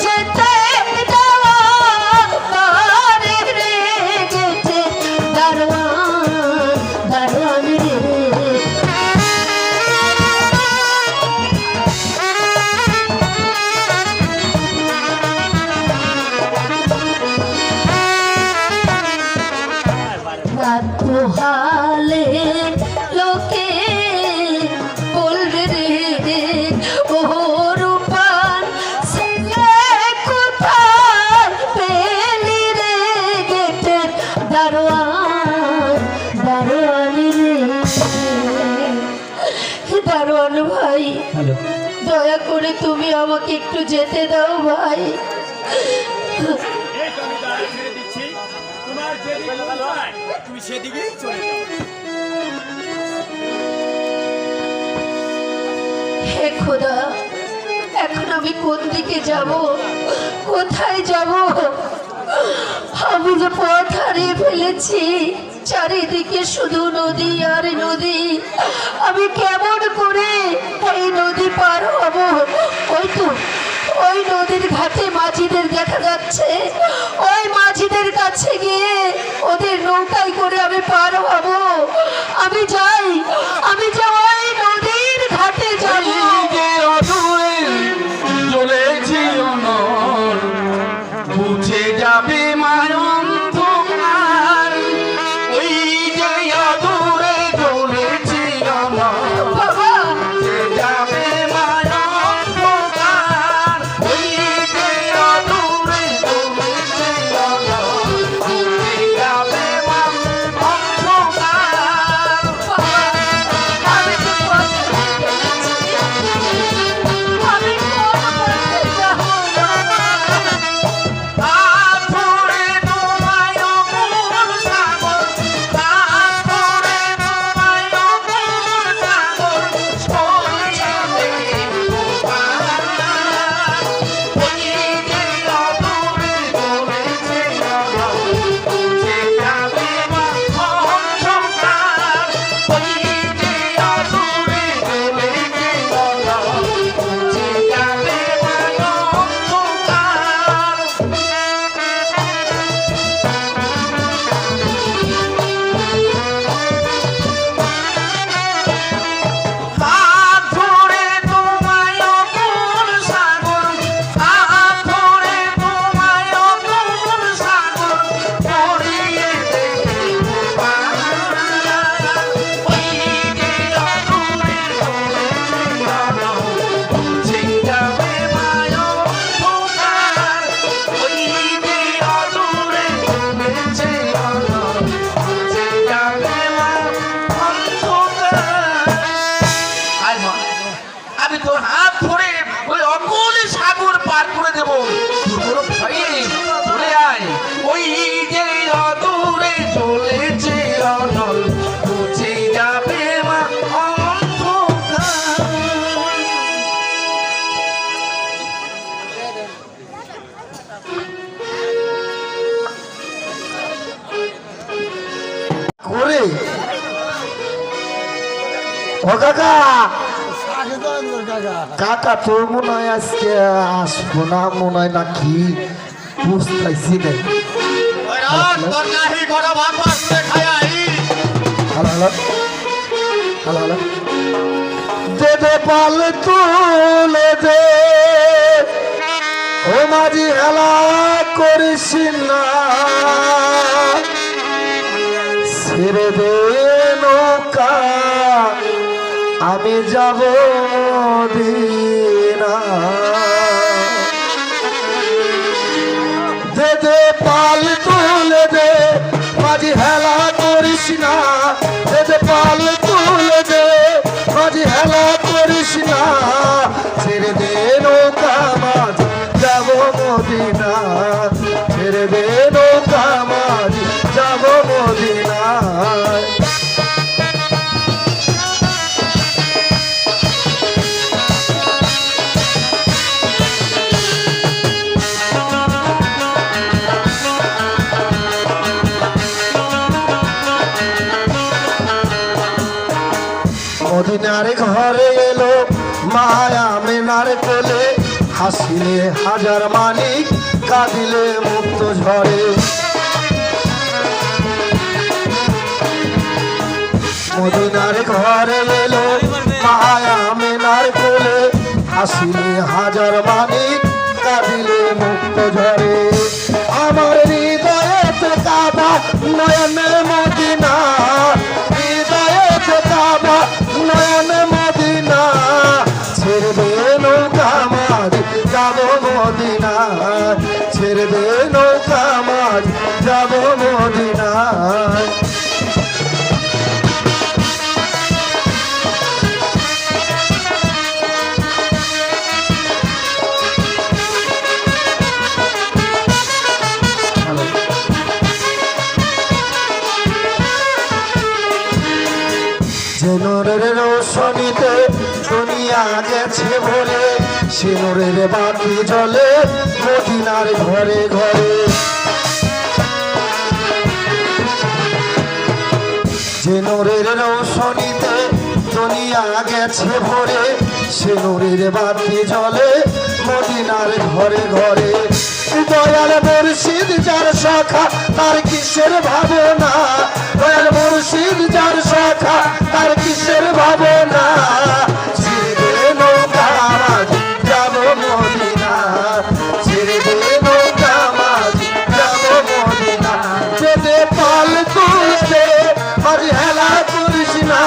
যেতে দেওয়া পারে রে যেতে দরওয়ান, দরওয়ান রে, রাত পোহালে লোকে বলবে রে, ও রূপান ছেলে কোথায় পেলি রে গেটে দরওয়ান, দরওয়ান রে, দরওয়ান ভাই দয়া করে তুমি আমাকে একটু যেতে দাও ভাই। হে খোদা, এখন আমি কোন দিকে যাব, কোথায় যাব? আমি যে পথ হারিয়ে ফেলেছি, চারিদিকে শুধু নদী আর নদী, আমি কেমন করে এই নদী পার হব? ওই তো ওই নদীর ঘাটে মাঝিদের দেখা যাচ্ছে, ওই মাঝিদের কাছে গিয়ে ওদের নৌকায় করে আমি পার হব। আমি যাই, আমি যাই নদীর ঘাটে যাব। চলেছি অনর বুঝে যাবে মায়ন্ধকার, ওই যে অদূরে চলেছি অনর বাবা বুঝে যাবে মায়ন্ধকার, ওই যে অদূরে চলেছি অনর বুঝে যাবে মায়ন্ধকার। আমি তো পথ হারিয়ে ফেলেছি, আমি কোন পথে যাব? আধুরে ও কাকা কাকা তো মনে হয় আজকে আসবো না মনে হয় না কি বুঝতেছি না তোর নাহি করা ভাগ পাশে খাই হ্যালো হ্যালো হ্যালো হ্যালো দে দে পাল তুলে দে ও মাঝি হেলা করিস না ছেড়ে দে নৌকা আমি যাব দিনা দে দে পাল তুলে দে মাঝি হেলা করিস না দে দে পাল তুলে দে মাঝি হেলা করিস না ছেড়ে দে নৌকা মাঝ যাব মদিনা ছেড়ে দে নৌকা মাঝ যাব মদিনা মদিনার ঘরে এলো মায়া মেনার কোলে হাসিলে হাজার মানিক কাঁদিলে মুক্ত ঝরে মদিনার ঘরে এলো মায়া মেনার কোলে হাসিলে হাজার মানিক কাঁদিলে মুক্ত ঝরে আমার হৃদয়েতে কাবা নয়নে মদিনা হৃদয়েতে কাবা নয়নে মদিনা ছেড়ে দে নৌকা মাঝ যাব মদিনা ছেড়ে দে নৌকা মাঝ যাব মদিনা নূরের রোশনীতে দুনিয়া গেছে ভরে সে নূরের বাতি জ্বলে মদিনার ঘরে ঘরে যে নূরের রোশনীতে দুনিয়া গেছে ভরে সে নূরের বাতি জ্বলে মদিনার ঘরে ঘরে দয়াল মুর্শিদ যার শাখা তার কিসের ভাবনা দয়াল মুর্শিদ যার শাখা তার কিসের ভাবনা ছেড়ে দে নৌকা মাঝ যাব মদিনা ছেড়ে দে নৌকা মাঝ যাব মদিনা যেতে পাল তুলে দে মাঝি হেলা করিস না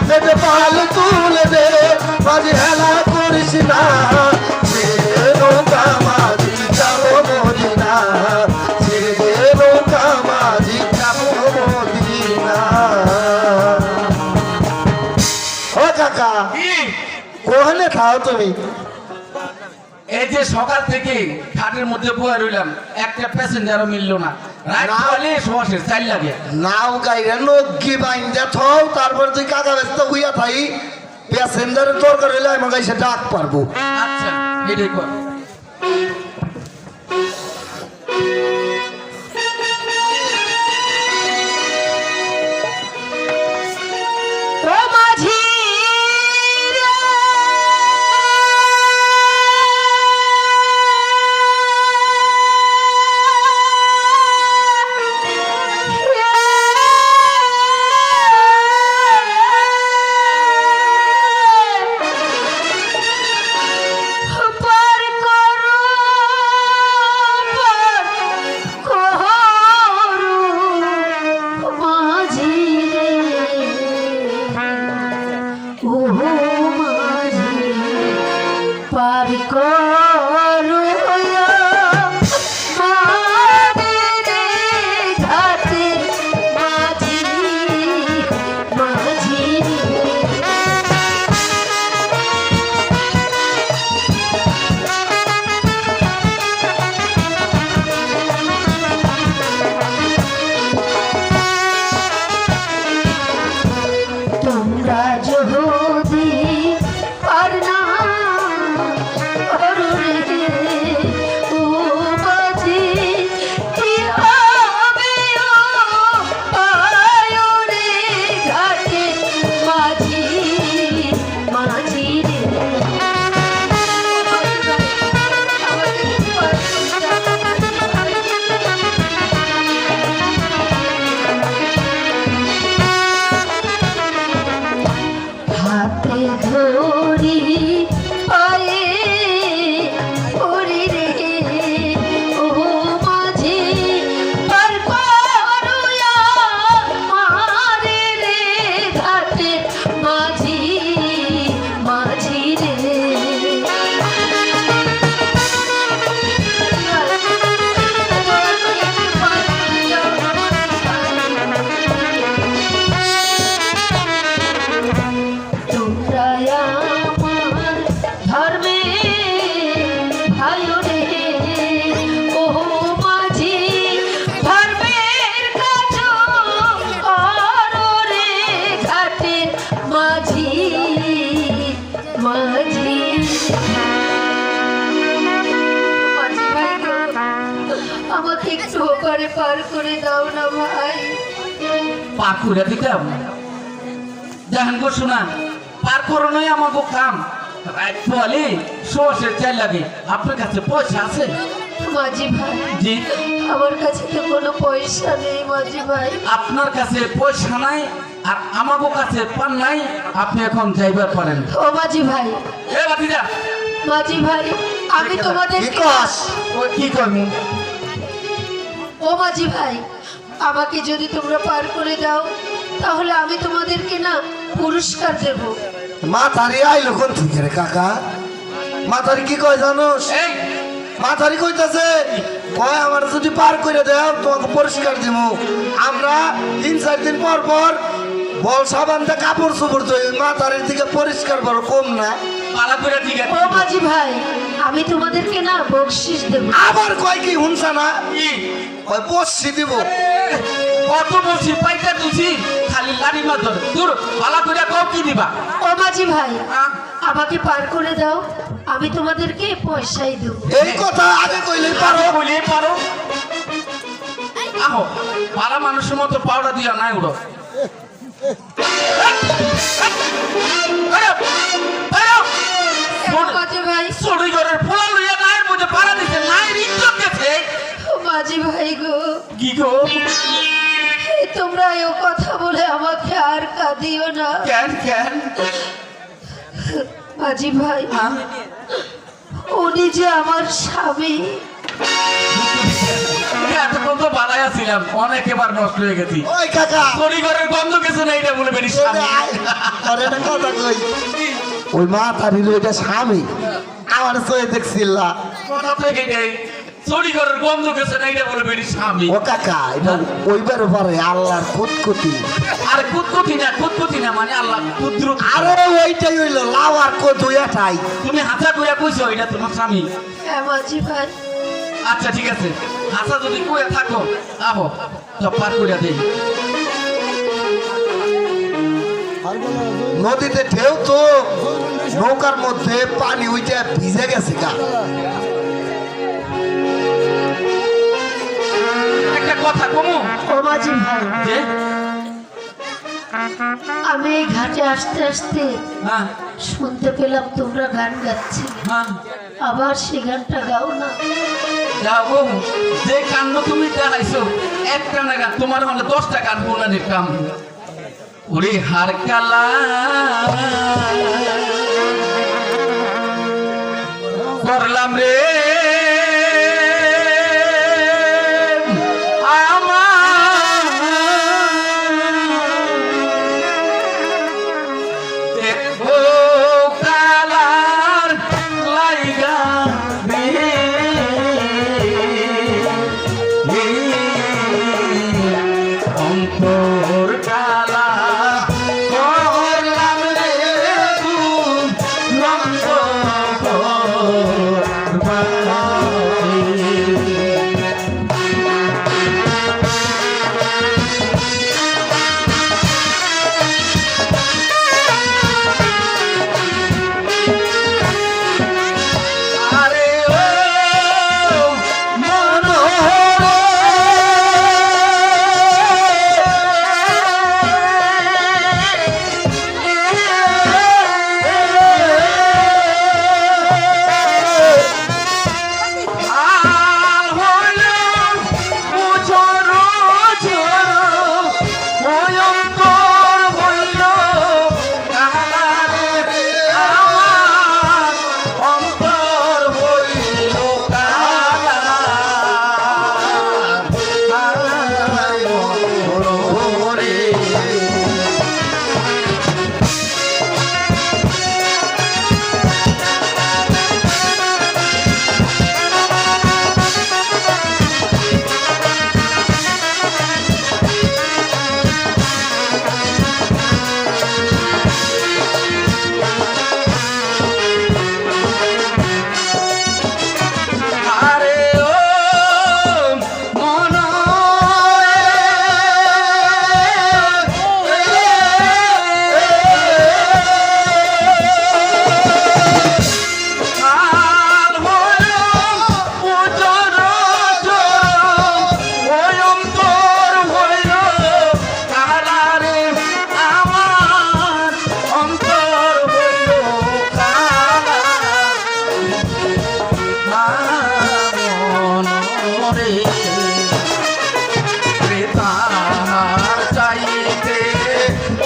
যেতে পাল তুলে দে মাঝি হেলা করিস না ছেড়ে দে নৌকা মাঝ যাব মদিনা ছেড়ে দে নৌকা মাঝ যাব মদিনা ও কাকা কোহানে খাও তুমি এই যে সকাল থেকে খাটের মধ্যে বয়ে রইলাম একটা প্যাসেঞ্জারও মিললো না রাত হলে সমস্যা চাল লাগে নাও গাইরে নগ্গি বাইন্দা থাও তারপর তুই কাকা ব্যস্ত হইয়া থাই প্যাসেঞ্জারের দরকার হইলে আমার কাছে ডাক পারবো আচ্ছা এটাই কর ও মাঝি পার আমাকে একটু ওপারে পার করে দাও না ভাই। পার করে দিতাম দেখেন গো শোনা, পার করানোই আমাকে কাম। রাত বলে সর্ষের চাল লাগে, আপনার কাছে পয়সা আছে? মাঝি ভাই, জি। আমার কাছে তো কোনো পয়সা নেই মাঝি ভাই। আপনার কাছে পয়সা নাই আর আমাকে কাছে পান নাই, আপনি এখন যাইবার পারেন। ও মাঝি ভাই, এ বাতিজা, মাঝি ভাই, আমি তোমাদের ও কি করবো? ও মাঝি ভাই, আমাকে যদি তোমরা পার করে দাও তাহলে আমি তোমাদেরকে না পুরস্কার দেব। মাথারি আইলো কোন থেকে রে কাকা? মাথারি কি কয় জানোস? এই মাথারি কইতাছে কয় আমার যদি পার করে দাও তোমাকে পরিষ্কার দিব। আমরা 3-4 দিন পর পর বল সাবান দিয়ে কাপড় চোপড় ধুই, মাথারির দিকে পরিষ্কার বড় কম না। পালা করে ঠিক ও মাঝি ভাই, আমি তোমাদেরকে না বকশিস দেব। আবার কয় কি হুনছা না? কি কয় বসছি দিব। কত বলছি পাইটা তুলছি, খালি লাড়ি মার ধরে দূর পালা করে কও কি দিবা? ও মাঝি ভাই, আহ, আমাকে পার করে দাও, আমি তোমাদেরকে পয়সাই দেব। এই কথা আগে কইলেই পারো। বলিয়ে পারো। আহো, পালা মানুষের মতো পাউডার দিয়া নাই উড়ো। মাঝি ভাই, চড়ি ঘরের ফোলা লইয়া নাইয়ের মধ্যে পাড়া দিছে, নাইয়ের ইজ্জত গেছে। ও মাঝি ভাই গো, কি গো? এই তোমরা এই কথা বলে আমাকে আর কাঁদিও না। কেন কেন? মাঝি ভাই, হ্যাঁ? উনি যে আমার স্বামী। এতক্ষণ তো বালাই ছিলাম, অনেক এবার নষ্ট হয়ে গেছি। ওই কাকা চড়ি ঘরের গন্ধ গেছে না, এটা বলে বেরিস তোর একটা কথা কই, ওই মাথারির ওইটা স্বামী আমার চোখে দেখছিলা। কথা থেকে নেই, চড়ি ঘরের গন্ধ গেছে না, এটা বলে বেরিস স্বামী। ও কাকা এটা ওইবার পারে আল্লাহর কুতকুতি। আরে কুতকুতি না মানে আল্লাহ কুদ্রু। আরে ওইটাই হইলো লাওয়ার কদু এটাই। তুমি হাসা কইয়া কইছো এটা তোমার স্বামী। হ্যাঁ মাঝি ভাই, আচ্ছা ঠিক আছে, হাসা যদি কইয়া থাকো আহো তো পার কইয়া দেই। নদীতে ঢেউ তো, নৌকার মধ্যে পানি ওইটা ভিজে গেছে গা। একটা কথা কমু ও মাঝি ভাই, যে আমি এই ঘাটে আসতে আসতে হ্যাঁ শুনতে পেলাম তোমরা গান গাচ্ছিলে। হ্যাঁ আবার সে গানটা গাও না। যাও গো, যে কাণ্ড তুমি দেখাইছো একটা না গান, তোমার হলে 10টা গান বোনানির কাম। ওরে হার কালা করলাম রে Bye. তার চাইতে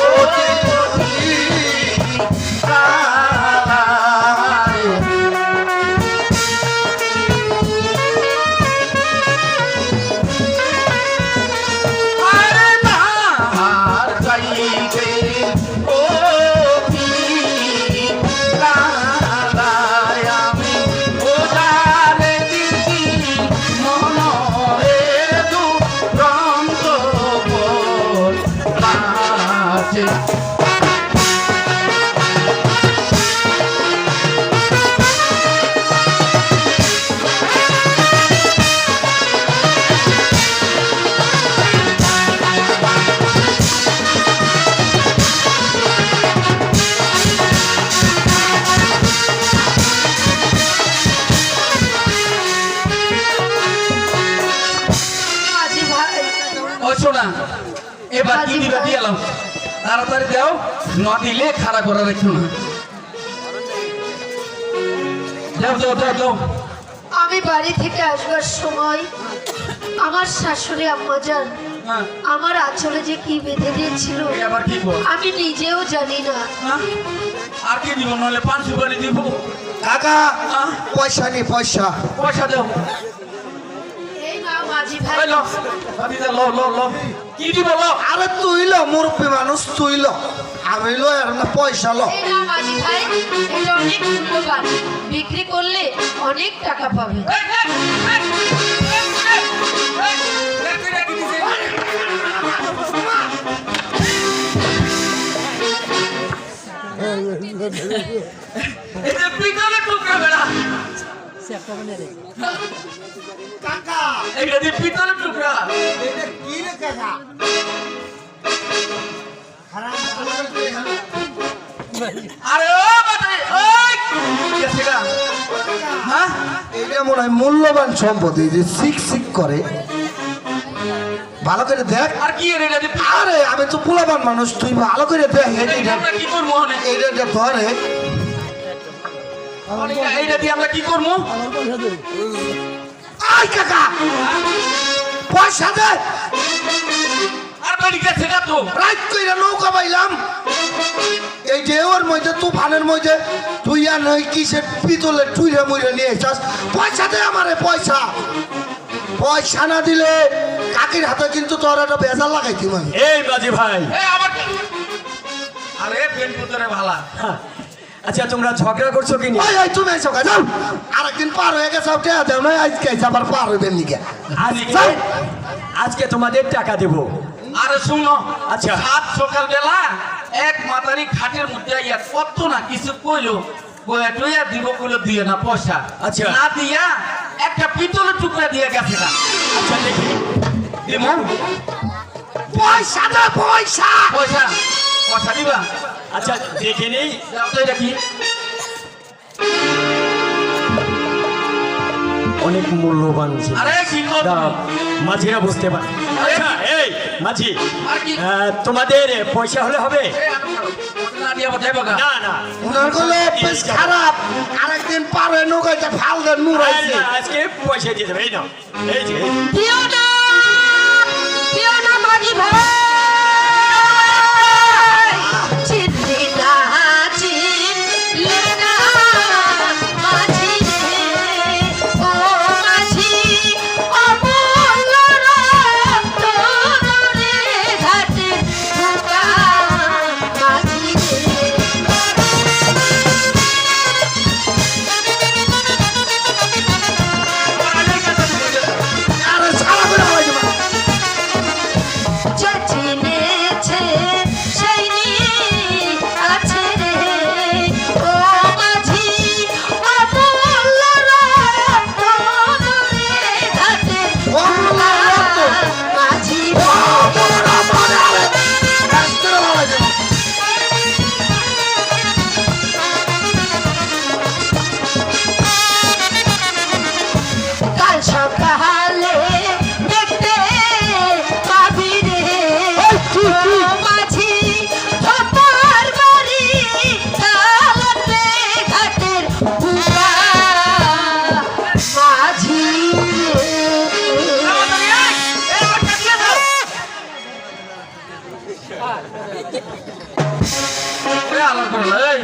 অতি কালারে। আরে তার চাইতে অতি কালায় আমি ওজারে দিছি মনের দুরন্ত আছে। মাঝি ভাই ও শোনা, এবার কি দিবে দিয়ে এলাম, তাড়াতাড়ি দাও, না দিলে খাড়া করে রেখো না। দাও দাও দাও দাও। আমি বাড়ি থেকে আসবার সময় আমার শাশুড়ি আম্মাজান হ্যাঁ, আমার আঁচলে যে কি বেঁধে দিয়েছিল এই আবার কি কর? আমি নিজেও জানি না। হ্যাঁ? আর কি দিব, নাহলে পান সুপারি দিব। কাকা হ্যাঁ? পয়সা নি পয়সা। পয়সা দাও। এই না মাঝি ভাই, এই লো, ভাবি দে, লো লো লো। কি দিব লো? আরে তুই ল মুরব্বী মানুষ, তুই ল, আমি লো আর না পয়সা ল। এই না মাঝি ভাই, এটা অনেক মূল্যবান, বিক্রি করলে অনেক টাকা পাবে। এই, এই, এই, এই, এই, এই, রেখে রেখে দিছে। এই যে পিতলের টুকরা বেড়া। এইটা দিয়ে পিতলের টুকরা। আরে ও বাটাই, ওই কি আছে গা? হ্যাঁ? এটা মনে হয় মূল্যবান সম্পত্তি, যে সিক সিক করে, ভালো করে দেখ। আর কি এর এটা দিয়ে আরে আমি তো পোলাবান মানুষ, তুই ভালো করে দেখ। এইটা আমরা কি করবো হনে? এইটা ধরে এইটা দিয়ে আমরা কি করবো? আই কাকা পয়সা দে। আর বাড়ি গেছে না তো। রাত কইরা নৌকা পাইলাম, এই ঢেউয়ের মধ্যে তুফানের মধ্যে তুই আর নয় কিসের পিতলের টুইরা মুইরা নিয়ে যাস। পয়সা দে আমারে পয়সা। পয়সা না দিলে কাকির হাতে কিন্তু তোর একটা বেজার লাগাইতি আমি। এই বাজি ভাই, এই আমার আরে পেন পুতরে ভালা। আচ্ছা তোমরা ঝগড়া করছো কি? ওই ওই তুমি এসো কা যাও, আরেকদিন পার হয়ে গেছে, ওটা দেও না, আজকে এসে আবার পার হইবেন নিকে। আজকে তোমাদের টাকা দেবো। আরে শুনো, আচ্ছা। সাত সকাল বেলা এক মাতারি খাটের মধ্যে ইয়া কত না কিছু কইলো, কইয়া টইয়া দিব, কইলো দিয়ে না পয়সা। আচ্ছা। না দিয়া একটা পিতলের টুকরা দিয়ে গেছে না। আচ্ছা দেখি দিমু? পয়সা দে পয়সা। পয়সা পয়সা দিবা? আচ্ছা দেখে নেই। যাও তো এটা কি? অনেক মূল্যবান জিনিস। আরে কি করবো? দাও, মাঝিরা বুঝতে পারে। আচ্ছা এই মাঝি, আর কি? তোমাদের পয়সা হলে হবে? এই আমি না দিয়া বজাইবো গা। না না, উনার গুলো অভ্যেস খারাপ, আরেকদিন পার হয়ে নৌকাইতে ফাল দেন নুরাইছে। আজকে পয়সা দিয়ে দেবে। এই নাও, এই যে দিও না, দিও না মাঝি ভাই, চিনলি না, চিনলি না মাঝি রে, ও মাঝি, অমূল্য রত্ন রে, ঘাটে ঢোকা মাঝি রে। আরে সারা এই আলার করলা এই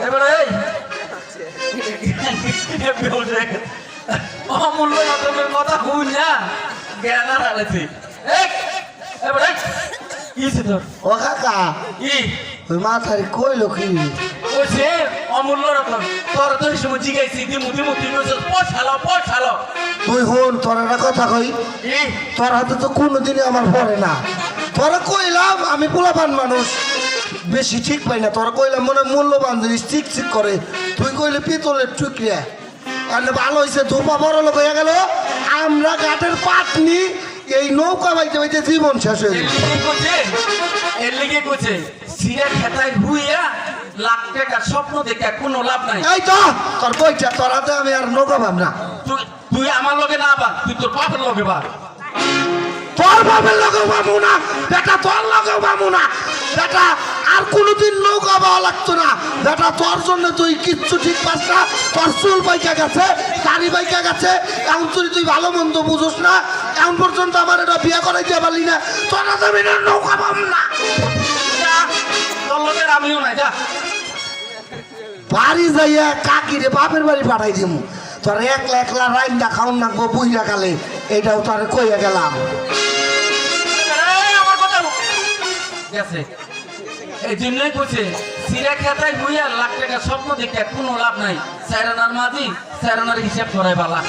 এবারে এই অমূল্য রকমের কথা হুন না জ্ঞান আর আলেছি এবারে কি তোর ও কাকা কি ওই মাথায় কইলো কি ওছে অমূল্য রকম তোর তো এই সময় জিগাইছি দিমু দিমু তুই পছালো তুই হন তোর একটা কথা কই কি তোর হাতে তো কোনোদিনই আমার পড়ে না তোরা কইলাম আমি পোলাপান মানুষ বেশি ঠিক পাই না তোরা কইলাম মনে হয় মূল্যবান জিনিস ঠিক ঠিক করে তুই কইলে পিতলের টুকরিয়া আর ভালো হয়েছে ধোপা বড় লোক হয়ে গেল আমরা ঘাটের পাটনি এই নৌকা বাইতে বাইতে জীবন শেষ হয়ে গেল এর লিগে কইছে সিরা খেতায় হুইয়া লাখ টাকার স্বপ্ন দেখে কোনো লাভ নাই এই তো তোর কইটা তোর হাতে আমি আর নৌকা ভাব না তুই আমার লগে না বা তুই তোর বাপের লগে বা তোর বাপের লগেও পাবো না বেটা তোর লগেও পাবো না বেটা আর কোনোদিন নৌকা পাওয়া লাগতো না বেটা তোর জন্য তুই কিচ্ছু ঠিক পাস না তোর চুল পাইকা গেছে দাড়ি পাইকা গেছে এখন তুই ভালো মন্দ বুঝোস না এখন পর্যন্ত আমার এটা বিয়ে করাইতে পারলি না তোর আমি নৌকা পাব না তোর লগে আমিও নাই যা বাড়ি যাইয়া কাকিরে বাপের বাড়ি পাঠাই দিমু তোর একলা একলা রাইন্দা খাওন নাকবো বুঝা কালে এটাও তোর কইয়া গেলাম আমার কথা গেছে এই জন্যই কইছে সিরা খেতায় হুইয়া লাখ টাকার স্বপ্ন দেখে কোনো লাভ নাই স্যারানার মাঝি স্যারানার হিসাব করাই বালা